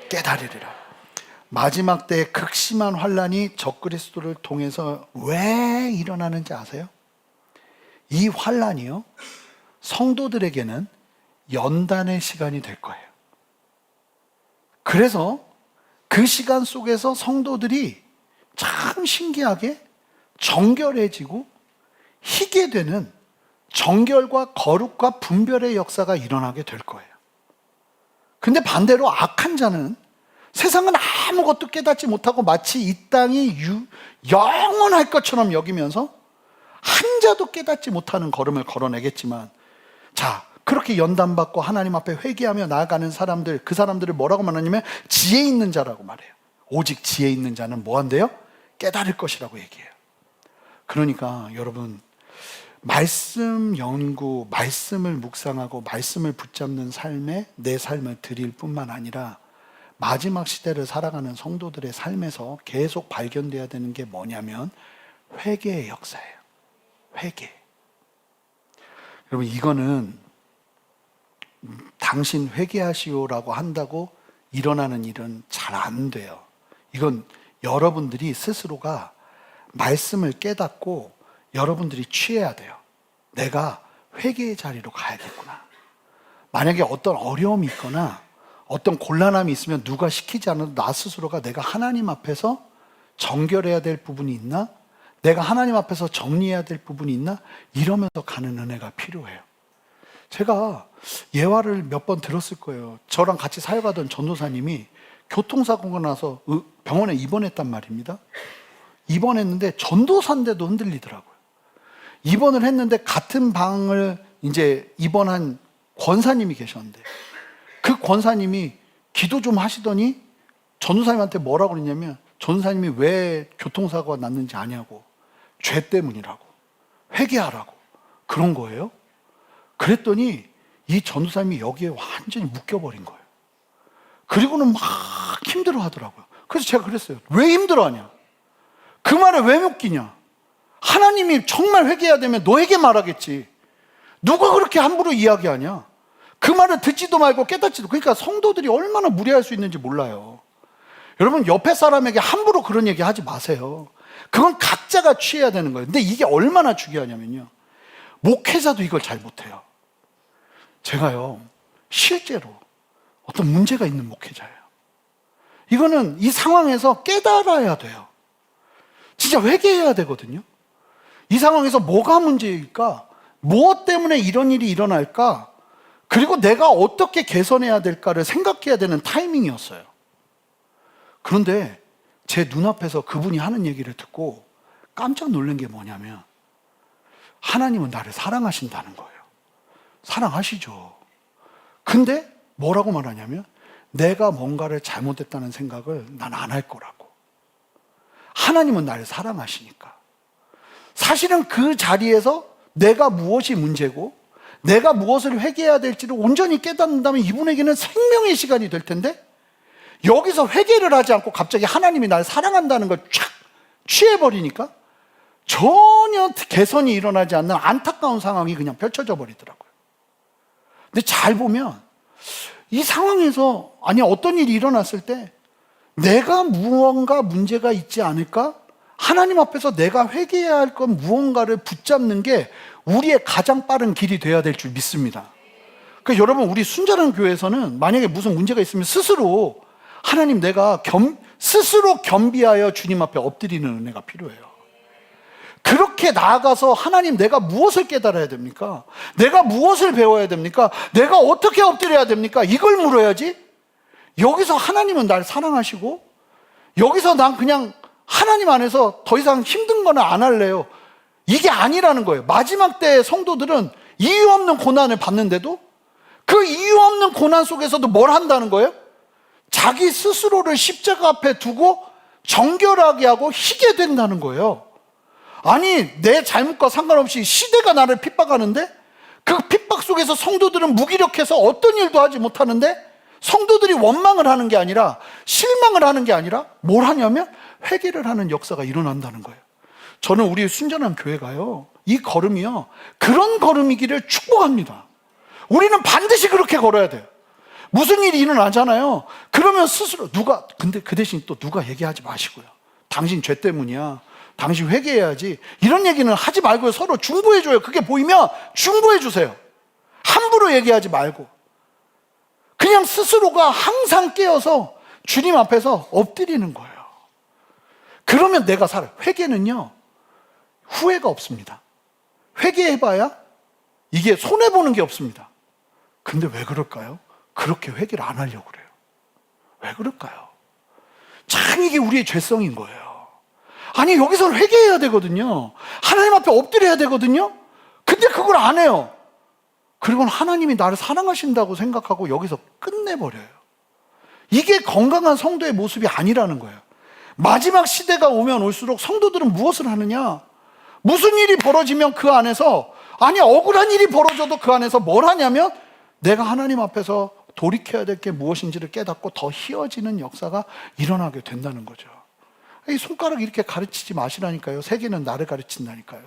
Speaker 2: 깨달으리라. 마지막 때에 극심한 환란이 적그리스도를 통해서 왜 일어나는지 아세요? 이 환란이요, 성도들에게는 연단의 시간이 될 거예요. 그래서 그 시간 속에서 성도들이 참 신기하게 정결해지고 희게 되는 정결과 거룩과 분별의 역사가 일어나게 될 거예요. 근데 반대로 악한 자는 세상은 아무것도 깨닫지 못하고 마치 이 땅이 영원할 것처럼 여기면서 한 자도 깨닫지 못하는 걸음을 걸어내겠지만, 자, 그렇게 연단받고 하나님 앞에 회개하며 나아가는 사람들, 그 사람들을 뭐라고 말하냐면 지혜 있는 자라고 말해요. 오직 지혜 있는 자는 뭐 한대요? 깨달을 것이라고 얘기해요. 그러니까 여러분, 말씀 연구, 말씀을 묵상하고 말씀을 붙잡는 삶에 내 삶을 드릴 뿐만 아니라 마지막 시대를 살아가는 성도들의 삶에서 계속 발견돼야 되는 게 뭐냐면 회개의 역사예요. 회개. 여러분, 이거는 당신 회개하시오라고 한다고 일어나는 일은 잘 안 돼요. 이건 여러분들이 스스로가 말씀을 깨닫고 여러분들이 취해야 돼요. 내가 회개의 자리로 가야겠구나. 만약에 어떤 어려움이 있거나 어떤 곤란함이 있으면 누가 시키지 않아도 나 스스로가 내가 하나님 앞에서 정결해야 될 부분이 있나? 내가 하나님 앞에서 정리해야 될 부분이 있나? 이러면서 가는 은혜가 필요해요. 제가 예화를 몇 번 들었을 거예요. 저랑 같이 사역하던 전도사님이 교통사고가 나서 병원에 입원했단 말입니다. 입원했는데 전도사인데도 흔들리더라고요. 입원을 했는데 같은 방을 이제 입원한 권사님이 계셨는데, 그 권사님이 기도 좀 하시더니 전도사님한테 뭐라고 그랬냐면, 전도사님이 왜 교통사고가 났는지 아냐고, 죄 때문이라고, 회개하라고 그런 거예요. 그랬더니 이 전도사님이 여기에 완전히 묶여버린 거예요. 그리고는 막 힘들어 하더라고요. 그래서 제가 그랬어요. 왜 힘들어하냐? 그 말에 왜 묶이냐? 하나님이 정말 회개해야 되면 너에게 말하겠지. 누가 그렇게 함부로 이야기하냐? 그 말을 듣지도 말고 깨닫지도. 그러니까 성도들이 얼마나 무례할 수 있는지 몰라요. 여러분, 옆에 사람에게 함부로 그런 얘기 하지 마세요. 그건 각자가 취해야 되는 거예요. 근데 이게 얼마나 중요하냐면요, 목회자도 이걸 잘 못해요. 제가요, 실제로 어떤 문제가 있는 목회자예요. 이거는 이 상황에서 깨달아야 돼요. 진짜 회개해야 되거든요. 이 상황에서 뭐가 문제일까? 무엇 때문에 이런 일이 일어날까? 그리고 내가 어떻게 개선해야 될까를 생각해야 되는 타이밍이었어요. 그런데 제 눈앞에서 그분이 하는 얘기를 듣고 깜짝 놀란 게 뭐냐면, 하나님은 나를 사랑하신다는 거예요. 사랑하시죠. 근데 뭐라고 말하냐면, 내가 뭔가를 잘못했다는 생각을 난 안 할 거라고. 하나님은 나를 사랑하시니까. 사실은 그 자리에서 내가 무엇이 문제고 내가 무엇을 회개해야 될지를 온전히 깨닫는다면 이분에게는 생명의 시간이 될 텐데, 여기서 회개를 하지 않고 갑자기 하나님이 나를 사랑한다는 걸 촥 취해버리니까 전혀 개선이 일어나지 않는 안타까운 상황이 그냥 펼쳐져 버리더라고요. 근데 잘 보면 이 상황에서, 아니 어떤 일이 일어났을 때 내가 무언가 문제가 있지 않을까? 하나님 앞에서 내가 회개해야 할 건 무언가를 붙잡는 게 우리의 가장 빠른 길이 돼야 될 줄 믿습니다. 그러니까 여러분, 우리 순자란 교회에서는 만약에 무슨 문제가 있으면 스스로 하나님, 내가 스스로 겸비하여 주님 앞에 엎드리는 은혜가 필요해요. 어떻게 나아가서 하나님 내가 무엇을 깨달아야 됩니까? 내가 무엇을 배워야 됩니까? 내가 어떻게 엎드려야 됩니까? 이걸 물어야지. 여기서 하나님은 날 사랑하시고 여기서 난 그냥 하나님 안에서 더 이상 힘든 거는 안 할래요. 이게 아니라는 거예요. 마지막 때의 성도들은 이유 없는 고난을 받는데도 그 이유 없는 고난 속에서도 뭘 한다는 거예요? 자기 스스로를 십자가 앞에 두고 정결하게 하고 희게 된다는 거예요. 아니, 내 잘못과 상관없이 시대가 나를 핍박하는데 그 핍박 속에서 성도들은 무기력해서 어떤 일도 하지 못하는데 성도들이 원망을 하는 게 아니라 실망을 하는 게 아니라 뭘 하냐면 회개를 하는 역사가 일어난다는 거예요. 저는 우리 순전한 교회가요, 이 걸음이요, 그런 걸음이기를 축복합니다. 우리는 반드시 그렇게 걸어야 돼요. 무슨 일이 일어나잖아요. 그러면 스스로 근데 그 대신 또 누가 얘기하지 마시고요. 당신 죄 때문이야. 당신 회개해야지. 이런 얘기는 하지 말고요. 서로 중보해줘요. 그게 보이면 중보해주세요. 함부로 얘기하지 말고. 그냥 스스로가 항상 깨어서 주님 앞에서 엎드리는 거예요. 그러면 내가 살아요. 회개는요, 후회가 없습니다. 회개해봐야 이게 손해보는 게 없습니다. 근데 왜 그럴까요? 그렇게 회개를 안 하려고 그래요. 왜 그럴까요? 참 이게 우리의 죄성인 거예요. 아니, 여기서는 회개해야 되거든요. 하나님 앞에 엎드려야 되거든요. 근데 그걸 안 해요. 그리고 하나님이 나를 사랑하신다고 생각하고 여기서 끝내버려요. 이게 건강한 성도의 모습이 아니라는 거예요. 마지막 시대가 오면 올수록 성도들은 무엇을 하느냐? 무슨 일이 벌어지면 그 안에서, 아니 억울한 일이 벌어져도 그 안에서 뭘 하냐면 내가 하나님 앞에서 돌이켜야 될 게 무엇인지를 깨닫고 더 희어지는 역사가 일어나게 된다는 거죠. 이 손가락 이렇게 가르치지 마시라니까요. 세계는 나를 가르친다니까요.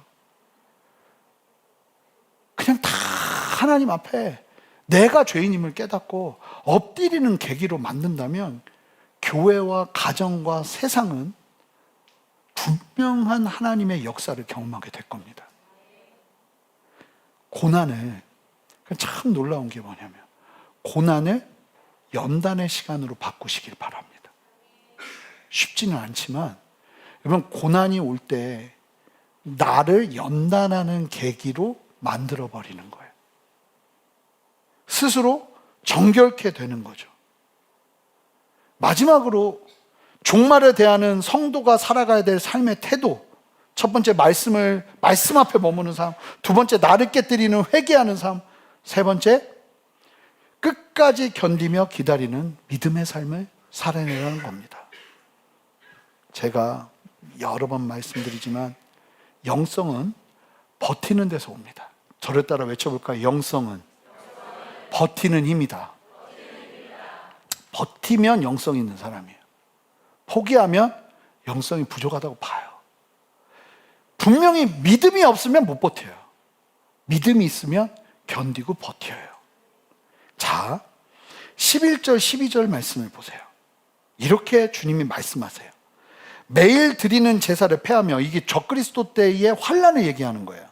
Speaker 2: 그냥 다 하나님 앞에 내가 죄인임을 깨닫고 엎드리는 계기로 만든다면 교회와 가정과 세상은 분명한 하나님의 역사를 경험하게 될 겁니다. 고난을, 참 놀라운 게 뭐냐면 고난을 연단의 시간으로 바꾸시길 바랍니다. 쉽지는 않지만 여러분, 고난이 올 때 나를 연단하는 계기로 만들어버리는 거예요. 스스로 정결케 되는 거죠. 마지막으로 종말에 대하는 성도가 살아가야 될 삶의 태도. 첫 번째, 말씀 앞에 머무는 삶. 두 번째, 나를 깨뜨리는 회개하는 삶. 세 번째, 끝까지 견디며 기다리는 믿음의 삶을 살아내라는 겁니다. 제가 여러 번 말씀드리지만 영성은 버티는 데서 옵니다. 저를 따라 외쳐볼까요? 영성은 버티는 힘이다. 버티면 영성이 있는 사람이에요. 포기하면 영성이 부족하다고 봐요. 분명히 믿음이 없으면 못 버텨요. 믿음이 있으면 견디고 버텨요. 자, 11절 12절 말씀을 보세요. 이렇게 주님이 말씀하세요. 매일 드리는 제사를 폐하며, 이게 적그리스도 때의 환난을 얘기하는 거예요.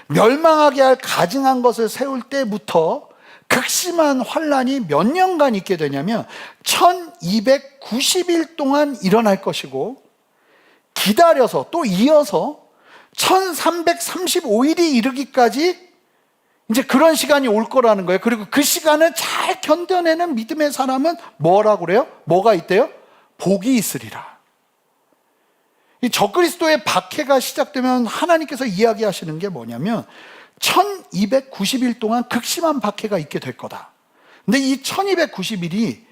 Speaker 2: 멸망하게 할 가증한 것을 세울 때부터 극심한 환난이 몇 년간 있게 되냐면 1290일 동안 일어날 것이고, 기다려서 또 이어서 1335일이 이르기까지 이제 그런 시간이 올 거라는 거예요. 그리고 그 시간을 잘 견뎌내는 믿음의 사람은 뭐라고 그래요? 뭐가 있대요? 복이 있으리라. 이 적그리스도의 박해가 시작되면 하나님께서 이야기하시는 게 뭐냐면 1290일 동안 극심한 박해가 있게 될 거다. 근데 이 1290일이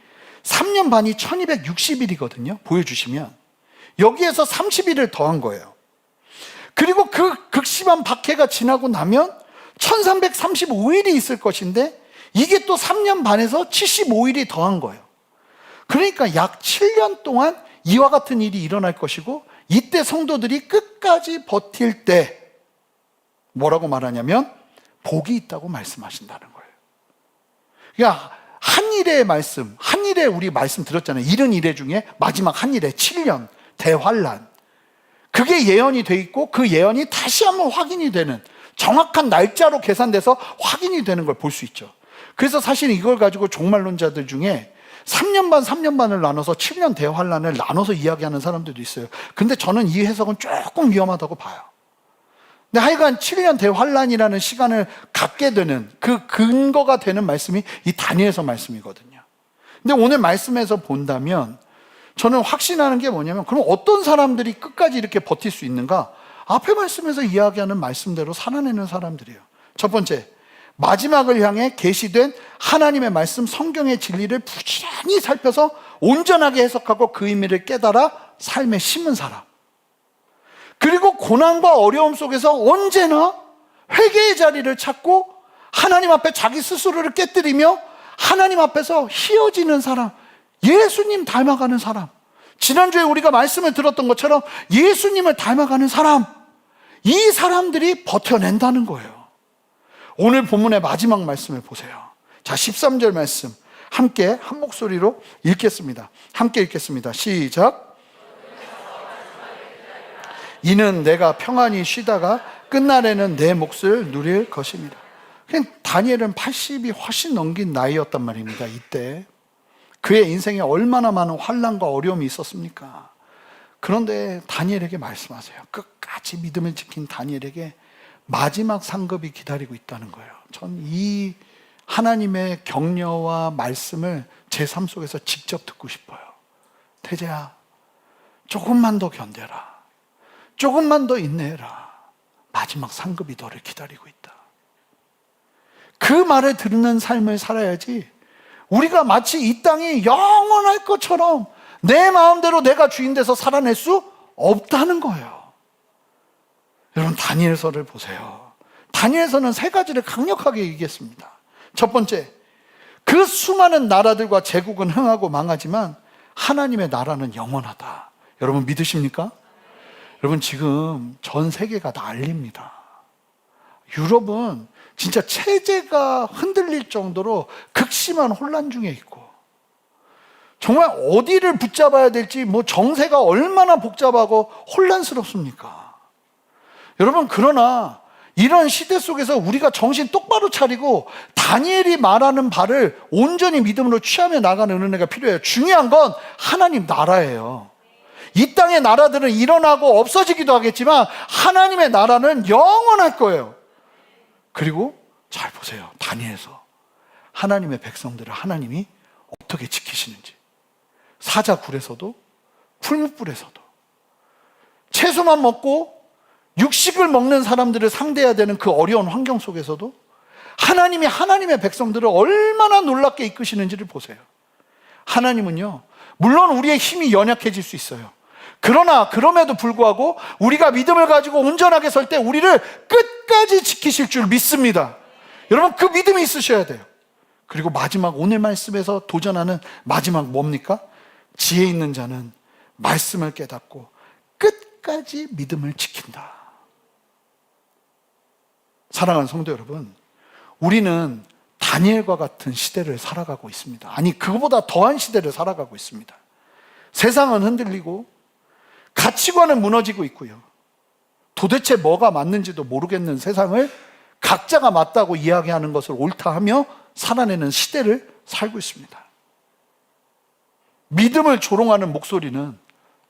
Speaker 2: 3년 반이 1260일이거든요. 보여주시면 여기에서 30일을 더한 거예요. 그리고 그 극심한 박해가 지나고 나면 1335일이 있을 것인데 이게 또 3년 반에서 75일이 더한 거예요. 그러니까 약 7년 동안 이와 같은 일이 일어날 것이고, 이때 성도들이 끝까지 버틸 때 뭐라고 말하냐면 복이 있다고 말씀하신다는 거예요. 그러니까 한 일의 말씀, 한 일에 우리 말씀 들었잖아요. 71회 중에 마지막 한 일에 7년 대환란, 그게 예언이 돼 있고 그 예언이 다시 한번 확인이 되는, 정확한 날짜로 계산돼서 확인이 되는 걸 볼 수 있죠. 그래서 사실 이걸 가지고 종말론자들 중에 3년 반, 3년 반을 나눠서 7년 대환란을 나눠서 이야기하는 사람들도 있어요. 근데 저는 이 해석은 조금 위험하다고 봐요. 근데 하여간 7년 대환란이라는 시간을 갖게 되는 그 근거가 되는 말씀이 이 다니엘서 말씀이거든요. 근데 오늘 말씀에서 본다면 저는 확신하는 게 뭐냐면, 그럼 어떤 사람들이 끝까지 이렇게 버틸 수 있는가? 앞에 말씀에서 이야기하는 말씀대로 살아내는 사람들이에요. 첫 번째, 마지막을 향해 계시된 하나님의 말씀, 성경의 진리를 부지런히 살펴서 온전하게 해석하고 그 의미를 깨달아 삶에 심은 사람. 그리고 고난과 어려움 속에서 언제나 회개의 자리를 찾고 하나님 앞에 자기 스스로를 깨뜨리며 하나님 앞에서 휘어지는 사람, 예수님 닮아가는 사람, 지난주에 우리가 말씀을 들었던 것처럼 예수님을 닮아가는 사람, 이 사람들이 버텨낸다는 거예요. 오늘 본문의 마지막 말씀을 보세요. 자, 13절 말씀 함께 한 목소리로 읽겠습니다. 함께 읽겠습니다. 시작. 이는 내가 평안히 쉬다가 끝날에는 내 몫을 누릴 것입니다. 다니엘은 80이 훨씬 넘긴 나이였단 말입니다. 이때 그의 인생에 얼마나 많은 환난과 어려움이 있었습니까? 그런데 다니엘에게 말씀하세요. 끝까지 믿음을 지킨 다니엘에게 마지막 상급이 기다리고 있다는 거예요. 전 이 하나님의 격려와 말씀을 제 삶 속에서 직접 듣고 싶어요. 태재야, 조금만 더 견뎌라. 조금만 더 인내해라. 마지막 상급이 너를 기다리고 있다. 그 말을 듣는 삶을 살아야지 우리가 마치 이 땅이 영원할 것처럼 내 마음대로 내가 주인 돼서 살아낼 수 없다는 거예요. 여러분, 다니엘서를 보세요. 다니엘서는 세 가지를 강력하게 얘기했습니다. 첫 번째, 그 수많은 나라들과 제국은 흥하고 망하지만 하나님의 나라는 영원하다. 여러분 믿으십니까? 여러분, 지금 전 세계가 난립니다. 유럽은 진짜 체제가 흔들릴 정도로 극심한 혼란 중에 있고, 정말 어디를 붙잡아야 될지, 정세가 얼마나 복잡하고 혼란스럽습니까? 여러분, 그러나 이런 시대 속에서 우리가 정신 똑바로 차리고 다니엘이 말하는 바를 온전히 믿음으로 취하며 나가는 은혜가 필요해요. 중요한 건 하나님 나라예요. 이 땅의 나라들은 일어나고 없어지기도 하겠지만 하나님의 나라는 영원할 거예요. 그리고 잘 보세요. 다니엘서 하나님의 백성들을 하나님이 어떻게 지키시는지. 사자굴에서도 풀무불에서도 채소만 먹고 육식을 먹는 사람들을 상대해야 되는 그 어려운 환경 속에서도 하나님이 하나님의 백성들을 얼마나 놀랍게 이끄시는지를 보세요. 하나님은요, 물론 우리의 힘이 연약해질 수 있어요. 그러나 그럼에도 불구하고 우리가 믿음을 가지고 온전하게 설 때 우리를 끝까지 지키실 줄 믿습니다. 여러분, 그 믿음이 있으셔야 돼요. 그리고 마지막, 오늘 말씀에서 도전하는 마지막 뭡니까? 지혜 있는 자는 말씀을 깨닫고 끝까지 믿음을 지킨다. 사랑하는 성도 여러분, 우리는 다니엘과 같은 시대를 살아가고 있습니다. 아니, 그거보다 더한 시대를 살아가고 있습니다. 세상은 흔들리고 가치관은 무너지고 있고요. 도대체 뭐가 맞는지도 모르겠는 세상을 각자가 맞다고 이야기하는 것을 옳다 하며 살아내는 시대를 살고 있습니다. 믿음을 조롱하는 목소리는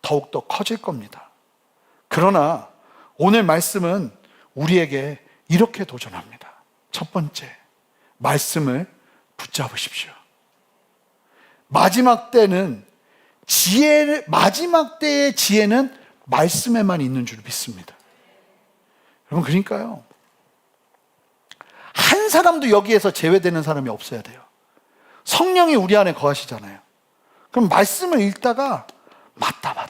Speaker 2: 더욱더 커질 겁니다. 그러나 오늘 말씀은 우리에게 이렇게 도전합니다. 첫 번째, 말씀을 붙잡으십시오. 마지막 때의 지혜는 말씀에만 있는 줄 믿습니다. 여러분, 그러니까요, 한 사람도 여기에서 제외되는 사람이 없어야 돼요. 성령이 우리 안에 거하시잖아요. 그럼 말씀을 읽다가 맞다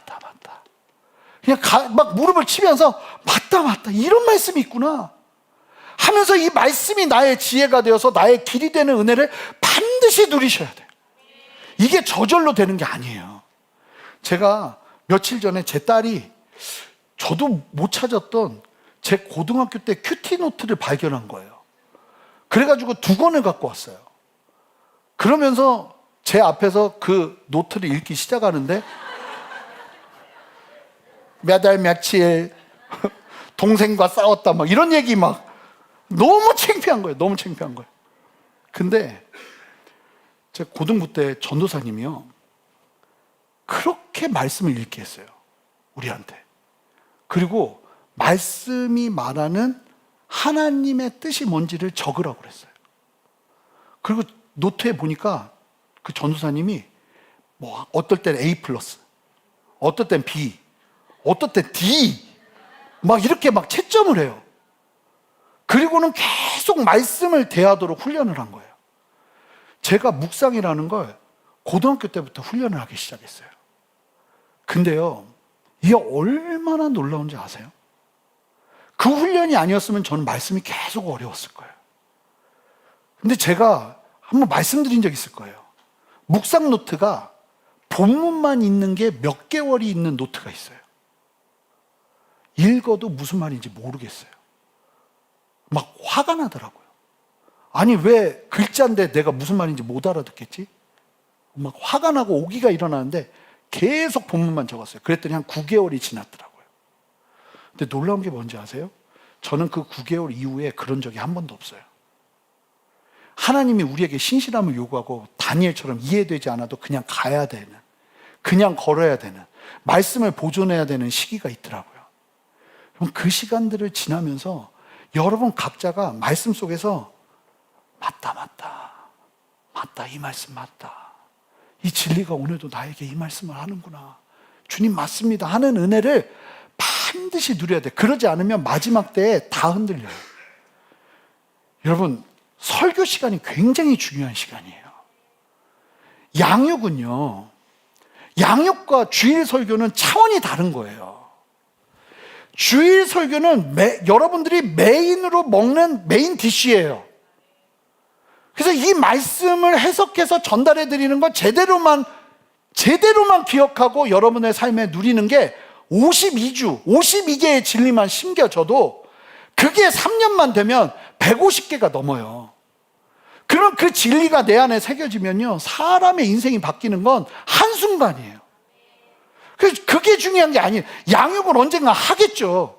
Speaker 2: 그냥 막 무릎을 치면서 맞다 이런 말씀이 있구나 하면서 이 말씀이 나의 지혜가 되어서 나의 길이 되는 은혜를 반드시 누리셔야 돼요. 이게 저절로 되는 게 아니에요. 제가 며칠 전에 제 딸이 저도 못 찾았던 제 고등학교 때 큐티 노트를 발견한 거예요. 그래가지고 2권을 갖고 왔어요. 그러면서 제 앞에서 그 노트를 읽기 시작하는데 몇 월 며칠 동생과 싸웠다 막 이런 얘기 막 너무 창피한 거예요. 너무 창피한 거예요. 근데 제 고등부 때 전도사님이요, 그렇게 말씀을 읽게 했어요, 우리한테. 그리고 말씀이 말하는 하나님의 뜻이 뭔지를 적으라고 그랬어요. 그리고 노트에 보니까 그 전도사님이 뭐 어떨 땐 A+, 어떨 땐 B, 어떨 땐 D 막 이렇게 막 채점을 해요. 그리고는 계속 말씀을 대하도록 훈련을 한 거예요. 제가 묵상이라는 걸 고등학교 때부터 훈련을 하기 시작했어요. 근데요, 이게 얼마나 놀라운지 아세요? 그 훈련이 아니었으면 저는 말씀이 계속 어려웠을 거예요. 근데 제가 한번 말씀드린 적 있을 거예요. 묵상 노트가 본문만 있는 게 몇 개월이 있는 노트가 있어요. 읽어도 무슨 말인지 모르겠어요. 막 화가 나더라고요. 아니, 왜 글자인데 내가 무슨 말인지 못 알아듣겠지? 막 화가 나고 오기가 일어나는데 계속 본문만 적었어요. 그랬더니 한 9개월이 지났더라고요. 근데 놀라운 게 뭔지 아세요? 저는 그 9개월 이후에 그런 적이 한 번도 없어요. 하나님이 우리에게 신실함을 요구하고 다니엘처럼 이해되지 않아도 그냥 가야 되는, 그냥 걸어야 되는, 말씀을 보존해야 되는 시기가 있더라고요. 그럼 그 시간들을 지나면서 여러분 각자가 말씀 속에서 맞다, 이 말씀 맞다, 이 진리가 오늘도 나에게 이 말씀을 하는구나, 주님 맞습니다 하는 은혜를 반드시 누려야 돼. 그러지 않으면 마지막 때에 다 흔들려요. 여러분, 설교 시간이 굉장히 중요한 시간이에요. 양육은요, 양육과 주일 설교는 차원이 다른 거예요. 주일 설교는 여러분들이 메인으로 먹는 메인 디쉬예요. 그래서 이 말씀을 해석해서 전달해 드리는 건 제대로만 기억하고 여러분의 삶에 누리는 게 52주, 52개의 진리만 심겨져도 그게 3년만 되면 150개가 넘어요. 그럼 그 진리가 내 안에 새겨지면요, 사람의 인생이 바뀌는 건 한순간이에요. 그게 중요한 게 아니에요. 양육은 언젠가 하겠죠.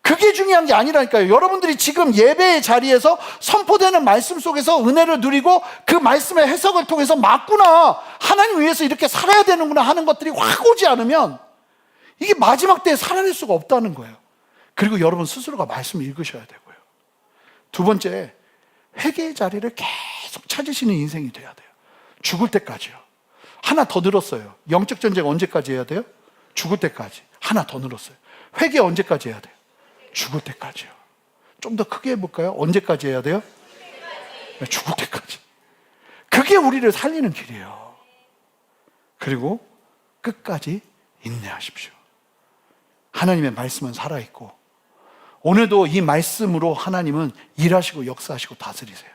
Speaker 2: 그게 중요한 게 아니라니까요. 여러분들이 지금 예배의 자리에서 선포되는 말씀 속에서 은혜를 누리고 그 말씀의 해석을 통해서 맞구나, 하나님 위해서 이렇게 살아야 되는구나 하는 것들이 확 오지 않으면 이게 마지막 때에 살아낼 수가 없다는 거예요. 그리고 여러분 스스로가 말씀을 읽으셔야 되고요. 두 번째, 회개의 자리를 계속 찾으시는 인생이 돼야 돼요. 죽을 때까지요. 하나 더 늘었어요. 영적 전쟁 언제까지 해야 돼요? 죽을 때까지. 하나 더 늘었어요. 회개 언제까지 해야 돼요? 죽을 때까지요. 좀 더 크게 해볼까요? 언제까지 해야 돼요? 네, 죽을 때까지. 그게 우리를 살리는 길이에요. 그리고 끝까지 인내하십시오. 하나님의 말씀은 살아있고 오늘도 이 말씀으로 하나님은 일하시고 역사하시고 다스리세요.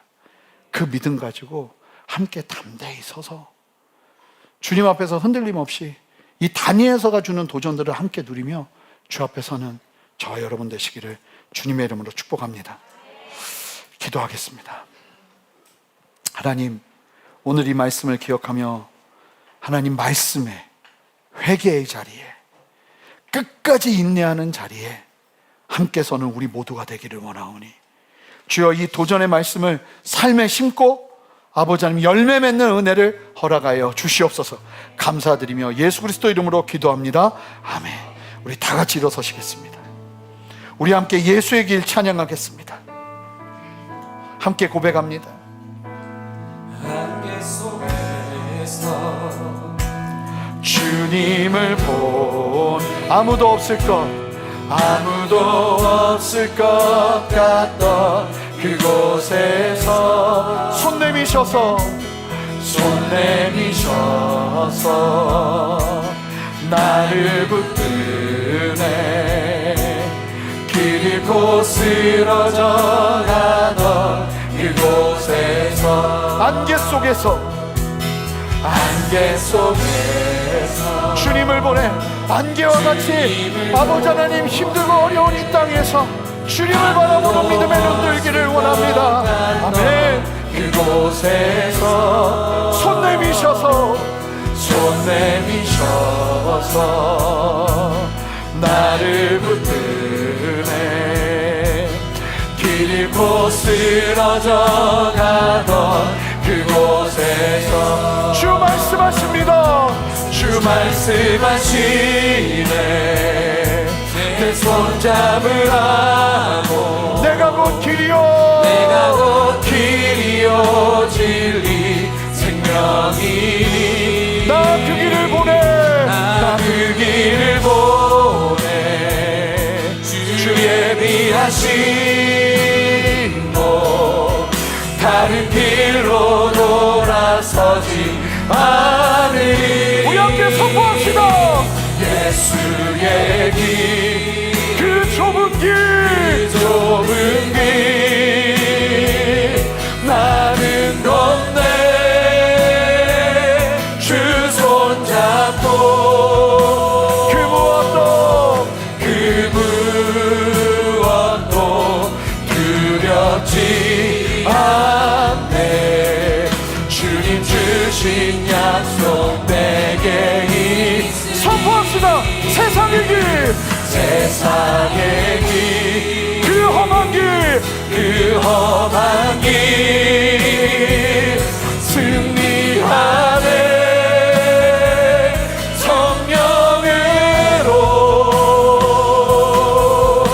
Speaker 2: 그 믿음 가지고 함께 담대히 서서 주님 앞에서 흔들림 없이 이 다니엘서가 주는 도전들을 함께 누리며 주 앞에 서는 저와 여러분 되시기를 주님의 이름으로 축복합니다. 기도하겠습니다. 하나님, 오늘 이 말씀을 기억하며 하나님 말씀에, 회개의 자리에, 끝까지 인내하는 자리에 함께 서는 우리 모두가 되기를 원하오니 주여, 이 도전의 말씀을 삶에 심고 아버지 하나님 열매 맺는 은혜를 허락하여 주시옵소서. 감사드리며 예수 그리스도 이름으로 기도합니다. 아멘. 우리 다 같이 일어서시겠습니다. 우리 함께 예수의 길 찬양하겠습니다. 함께 고백합니다.
Speaker 3: 안개 속에서
Speaker 2: 주님을 본 아무도 없을 것 같던 그곳에서 손 내미셔서 나를 붙드네. 길 잃고 쓰러져 가던 그곳에서 안개 속에서 주님을 보내. 안개와 같이 아버지 하나님 힘들고 어려운 이 땅에서 주님을 바라보는 믿음의 눈 들기를 원합니다. 아멘. 그곳에서 손 내미셔서 나를 붙드네. 길 잃고 쓰러져 가던 그곳에서 주 말씀하십니다. 주 말씀하시네.
Speaker 3: 내 손잡으라고
Speaker 2: 내가 곧 길이요
Speaker 3: 내가 곧 길이요 진리 생명이니
Speaker 2: 나 그 길을 보내
Speaker 3: 나 그 길을 보내 주 예비하신 곳 다른 길로 돌아서지 않으리
Speaker 2: 우리 함께 선포합시다.
Speaker 3: 예수의 길
Speaker 2: 그 좁은 길
Speaker 3: 좁은 길 나는 건네 주 손잡고
Speaker 2: 그 무엇도
Speaker 3: 두렵지 않네 주님 주신 약속 내게 있으니
Speaker 2: 선포합시다. 세상의 길
Speaker 3: 세상의 길
Speaker 2: 그 험한 길
Speaker 3: 그 험한 길 승리하네 성령으로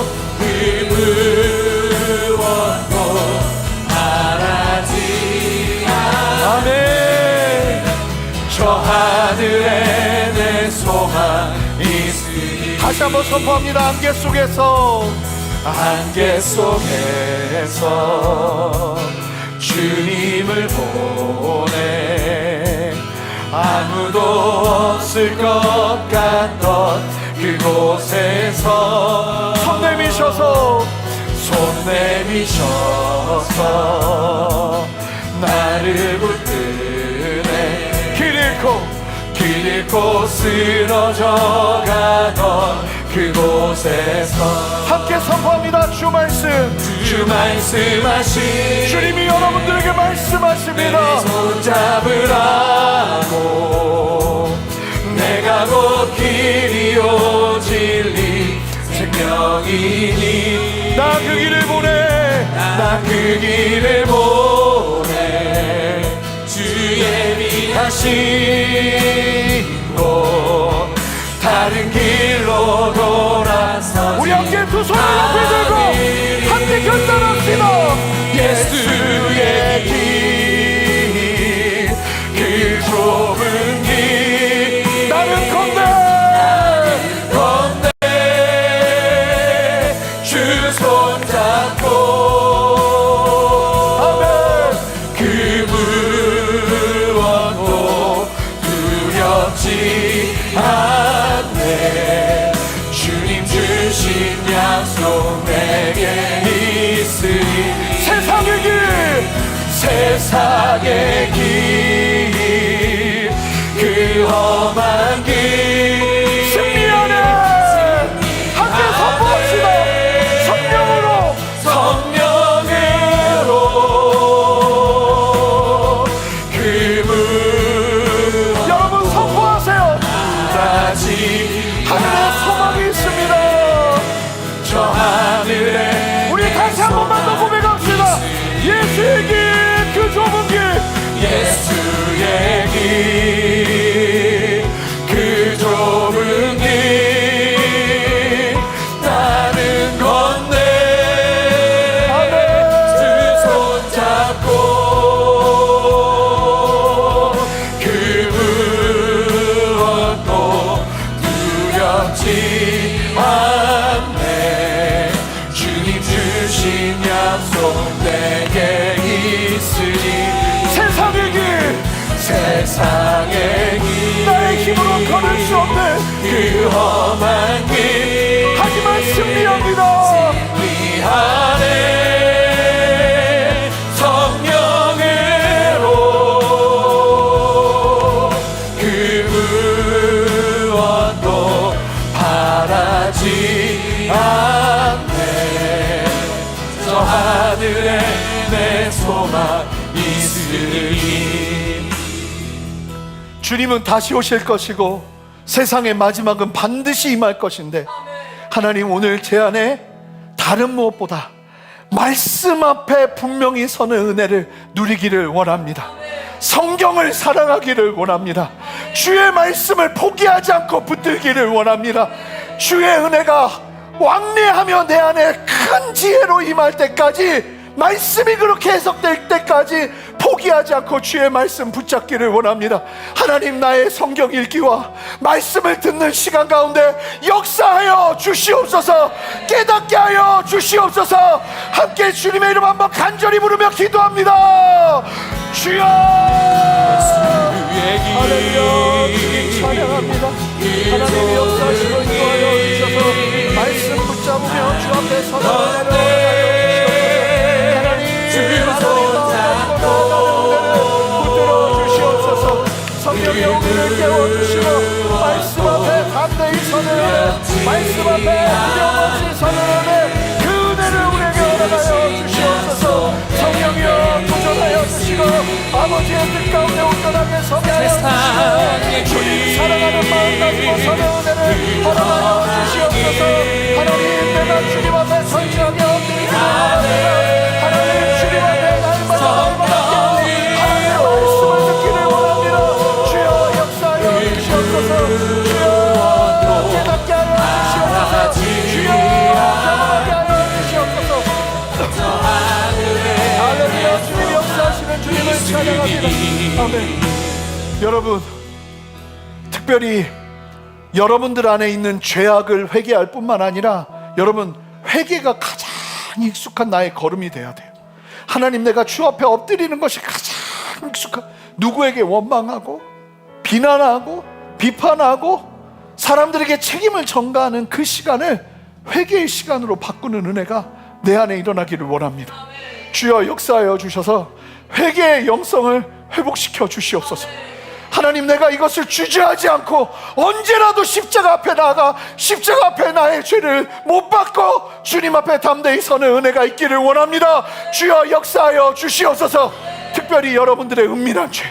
Speaker 3: 의무원도 바라지
Speaker 2: 아멘.
Speaker 3: 저 하늘에 내 소망 있으니
Speaker 2: 다시 한번 선포합니다. 안개 속에서
Speaker 3: 안개 속에서 주님을 보내 아무도 없을 것 같던 그곳에서
Speaker 2: 손 내미셔서
Speaker 3: 나를 붙드네
Speaker 2: 길
Speaker 3: 잃고 쓰러져 가던 그곳에서
Speaker 2: 함께 선포합니다. 주
Speaker 3: 말씀하신
Speaker 2: 주님이 여러분들에게 말씀하십니다.
Speaker 3: 손잡으라고 내가 곧 길이요 진리 생명이니
Speaker 2: 나 그 길을 보내
Speaker 3: 나 그 길을 보내 주 예비하신 곳 다른 길로 돌아서
Speaker 2: 우리 함께 두 손을 높이 들고 함께 결단합시다.
Speaker 3: 예수의 길 그 좁은 길
Speaker 2: 나는 건대
Speaker 3: 주 손잡고
Speaker 2: 아멘.
Speaker 3: 그 무엇도 두렵지 않네 주님 주신 약속 내게 있으니
Speaker 2: 세상의 길
Speaker 3: 세상의 길 그 험한 길
Speaker 2: 승리하네. 함께 선포합시다. 성령으로
Speaker 3: 그
Speaker 2: 여러분 선포하세요.
Speaker 3: 다시
Speaker 2: 하늘에 소망이 있습니다.
Speaker 3: 저 하늘에
Speaker 2: 우리 다시 한 번만 더 고백합시다. 예수의 길 그 좁은 길
Speaker 3: 예수의 길 그 좁은 길 나는 건네 주 손잡고 그 무엇도 두렵지 않네 주님 주신 약속 내게 있으니
Speaker 2: 세상의 길
Speaker 3: 세상의 길
Speaker 2: 나의 힘으로 걸을 수 없는
Speaker 3: 그 험한 길
Speaker 2: 하지만 승리합니다.
Speaker 3: 승리하네 성령으로 그 무엇도 바라지 않네 저 하늘에 내 소망 있으니
Speaker 2: 주님은 다시 오실 것이고 세상의 마지막은 반드시 임할 것인데 하나님 오늘 제 안에 다른 무엇보다 말씀 앞에 분명히 서는 은혜를 누리기를 원합니다. 성경을 사랑하기를 원합니다. 주의 말씀을 포기하지 않고 붙들기를 원합니다. 주의 은혜가 왕래하며 내 안에 큰 지혜로 임할 때까지, 말씀이 그렇게 해석될 때까지 포기하지 않고 주의 말씀 붙잡기를 원합니다. 하나님, 나의 성경 읽기와 말씀을 듣는 시간 가운데 역사하여 주시옵소서. 깨닫게 하여 주시옵소서. 함께 주님의 이름 한번 간절히 부르며 기도합니다. 주여. 할렐루야. 주님 찬양합니다. 하나님이 역사하시고 인도하여 주셔서 말씀 붙잡으며 주 앞에 서서 성령의 우리를 깨워주시고 말씀 앞에 담대히 서는, 말씀 앞에 두려움없이 서는 그 은혜를 우리에게 허락하여 주시옵소서. 성령이여 도전하여 주시고 아버지의 뜻 가운데 온전하게 서게 하여 주시고 주님 사랑하는 마음 가지고 서는 은혜를 허락하여 주시옵소서. 하나님, 내가 주님 앞에 선지하게 엎드리며 하나님, 주님 앞에 날마다 하나님의 말씀을 듣기를 원합니다. 주여 역사하여 주시옵소서. 주여 깨닫게 하여 주시옵소서. 주여 경험하게 하여 주시옵소서. 할렐루야. 주님 역사하시는 주님을 찬양합니다. 아멘. 여러분, 특별히 여러분들 안에 있는 죄악을 회개할 뿐만 아니라 여러분, 회개가 가장 익숙한 나의 걸음이 돼야 돼요. 하나님, 내가 주 앞에 엎드리는 것이 가장 익숙한, 누구에게 원망하고 비난하고 비판하고 사람들에게 책임을 전가하는 그 시간을 회개의 시간으로 바꾸는 은혜가 내 안에 일어나기를 원합니다. 주여 역사하여 주셔서 회개의 영성을 회복시켜 주시옵소서. 하나님, 내가 이것을 주저하지 않고 언제라도 십자가 앞에 나아가 십자가 앞에 나의 죄를 못 받고 주님 앞에 담대히 서는 은혜가 있기를 원합니다. 주여 역사하여 주시옵소서. 특별히 여러분들의 은밀한 죄,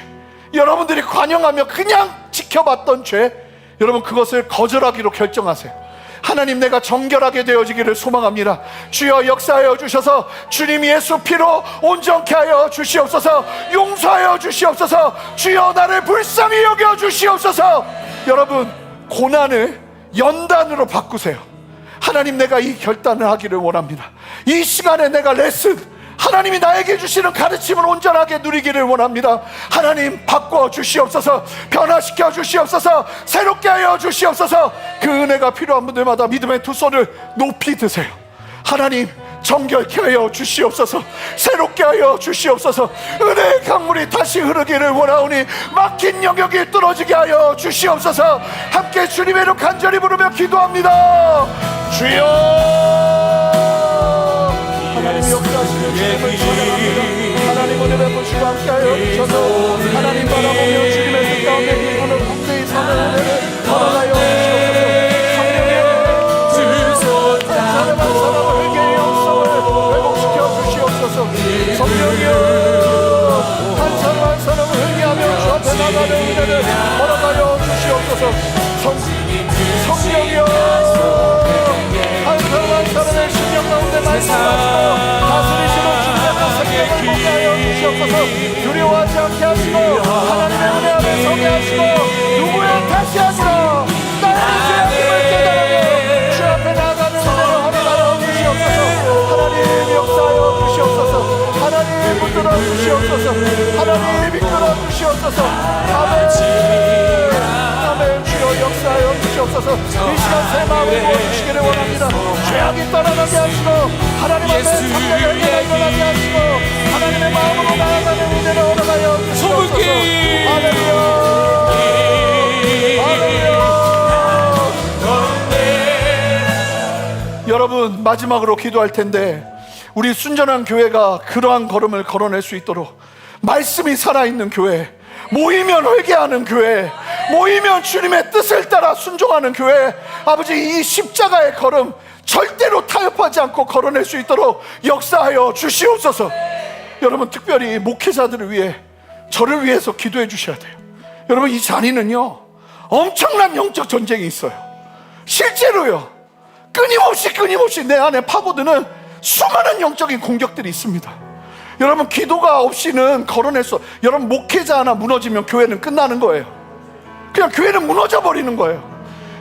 Speaker 2: 여러분들이 관용하며 그냥 지켜봤던 죄, 여러분 그것을 거절하기로 결정하세요. 하나님, 내가 정결하게 되어지기를 소망합니다. 주여 역사하여 주셔서 주님 예수 피로 온전케 하여 주시옵소서. 용서하여 주시옵소서. 주여 나를 불쌍히 여겨 주시옵소서. 여러분, 고난을 연단으로 바꾸세요. 하나님, 내가 이 결단을 하기를 원합니다. 이 시간에 내가 레슨, 하나님이 나에게 주시는 가르침을 온전하게 누리기를 원합니다. 하나님, 바꿔 주시옵소서. 변화시켜 주시옵소서. 새롭게 하여 주시옵소서. 그 은혜가 필요한 분들마다 믿음의 두 손을 높이 드세요. 하나님, 정결케 하여 주시옵소서. 새롭게 하여 주시옵소서. 은혜의 강물이 다시 흐르기를 원하오니 막힌 영역이 뚫어지게 하여 주시옵소서. 함께 주님의 이름 간절히 부르며 기도합니다. 주여. 하나님 역사하시는 주님을 찬양합니다. 하나님 은혜 베푸시고 함께하여 주셔서 하나님 바라보며 주님의 뜻 가운데 기도는 함께히 서는 은혜를 허락하여 주시옵소서. 성령이여, 한 사람 한 사람을 회개의 영성을 회복시켜 주시옵소서. 성령이여, 한 사람 한 사람을 회개하며 주 앞에 나가는 은혜를 허락하여 주시옵소서. 성령이여, 한 사람 한 사람의 심령 가운데 말씀하시고 다스리시는 주님의 성령을 보게 하여 주시옵소서. 두려워하지 않게 하시고 하나님의 은혜 앞에 서게 하시고 누구의 탓이 아니라 나의 죄악임을 깨달으며 주 앞에 나가는 은혜를 허락하여 주시옵소서. 하나님 역사하여 주시옵소서. 하나님 붙들어 주시옵소서. 하나님 이끌어 주시옵소서. 아멘. 아멘. 주여 역사하여 주시옵소서. 이 시간 새 마음을 모아주시기를 원합니다. 죄악이 떠나가게 하시고 하나님 앞에 참된 열매가 일어나게 하시고 하나님의 마음으로 나아가는 은혜를 허락하여 주시옵소서. 할렐루야. 할렐루야. 여러분, 마지막으로 기도할 텐데 우리 순전한 교회가 그러한 걸음을 걸어낼 수 있도록 말씀이 살아있는 교회, 모이면 회개하는 교회, 모이면 주님의 뜻을 따라 순종하는 교회, 아버지 이 십자가의 걸음 절대로 타협하지 않고 걸어낼 수 있도록 역사하여 주시옵소서. 여러분, 특별히 목회자들을 위해, 저를 위해서 기도해 주셔야 돼요. 여러분, 이 자리는요 엄청난 영적 전쟁이 있어요. 실제로요, 끊임없이 내 안에 파고드는 수많은 영적인 공격들이 있습니다. 여러분, 기도가 없이는 걸어낼 수, 여러분 목회자 하나 무너지면 교회는 끝나는 거예요. 그냥 교회는 무너져 버리는 거예요.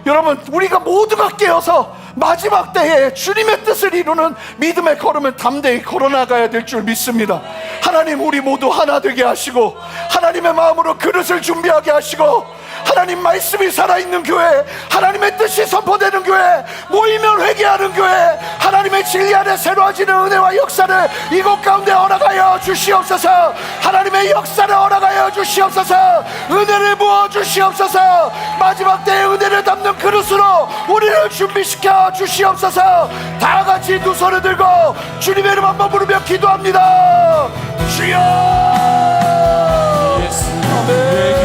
Speaker 2: 여러분, 우리가 모두가 깨어서 마지막 때에 주님의 뜻을 이루는 믿음의 걸음을 담대히 걸어나가야 될 줄 믿습니다. 하나님, 우리 모두 하나 되게 하시고 하나님의 마음으로 그릇을 준비하게 하시고 하나님 말씀이 살아있는 교회, 하나님의 뜻이 선포되는 교회, 모이면 회개하는 교회, 하나님의 진리 안에 새로워지는 은혜와 역사를 이곳 가운데 허락하여 주시옵소서. 하나님의 역사를 허락하여 주시옵소서. 은혜를 부어 주시옵소서. 마지막 때의 은혜를 담는 그릇으로 우리를 준비시켜 주시옵소서. 다 같이 두 손을 들고 주님의 이름 한번 부르며 기도합니다. 주여. 아멘.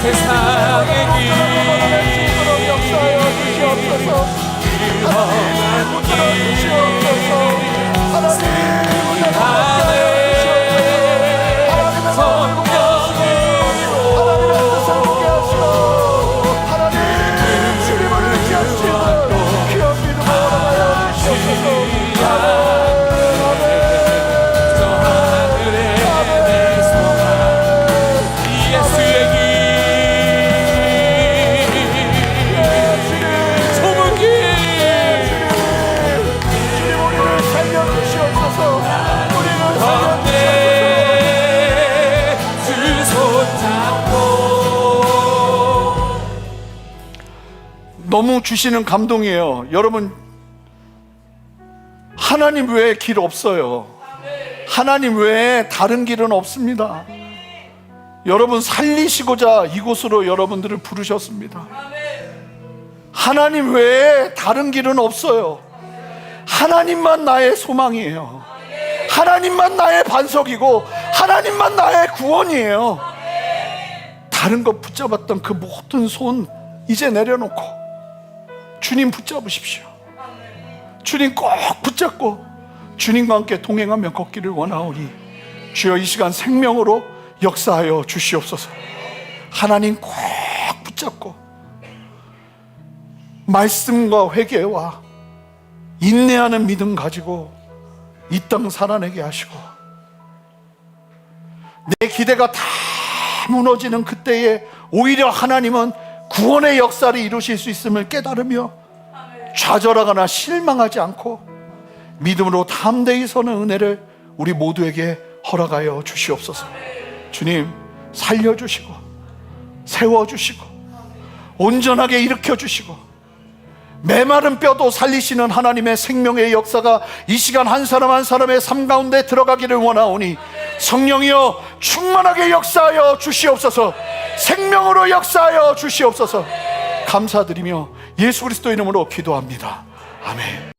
Speaker 3: 세상의 길
Speaker 2: 역사하여 주시옵소서. 하나님 붙들어 주시옵소서. 하나님 하나님의 성령이 하나님의 뜻을 보게 하시고 하나님 주님을 의지할 수 있는 귀한 믿음을 허락하여 주시옵소서. 너무 주시는 감동이에요. 여러분, 하나님 외에 길 없어요. 하나님 외에 다른 길은 없습니다. 여러분 살리시고자 이곳으로 여러분들을 부르셨습니다. 하나님 외에 다른 길은 없어요. 하나님만 나의 소망이에요. 하나님만 나의 반석이고 하나님만 나의 구원이에요. 다른 것 붙잡았던 그 모든 손 이제 내려놓고 주님 붙잡으십시오. 주님 꼭 붙잡고 주님과 함께 동행하며 걷기를 원하오니 주여 이 시간 생명으로 역사하여 주시옵소서. 하나님 꼭 붙잡고 말씀과 회개와 인내하는 믿음 가지고 이 땅 살아내게 하시고 내 기대가 다 무너지는 그때에 오히려 하나님은 구원의 역사를 이루실 수 있음을 깨달으며 좌절하거나 실망하지 않고 믿음으로 담대히 서는 은혜를 우리 모두에게 허락하여 주시옵소서. 주님 살려주시고 세워주시고 온전하게 일으켜주시고 메마른 뼈도 살리시는 하나님의 생명의 역사가 이 시간 한 사람 한 사람의 삶 가운데 들어가기를 원하오니 성령이여 충만하게 역사하여 주시옵소서. 생명으로 역사하여 주시옵소서. 감사드리며 예수 그리스도 이름으로 기도합니다. 아멘.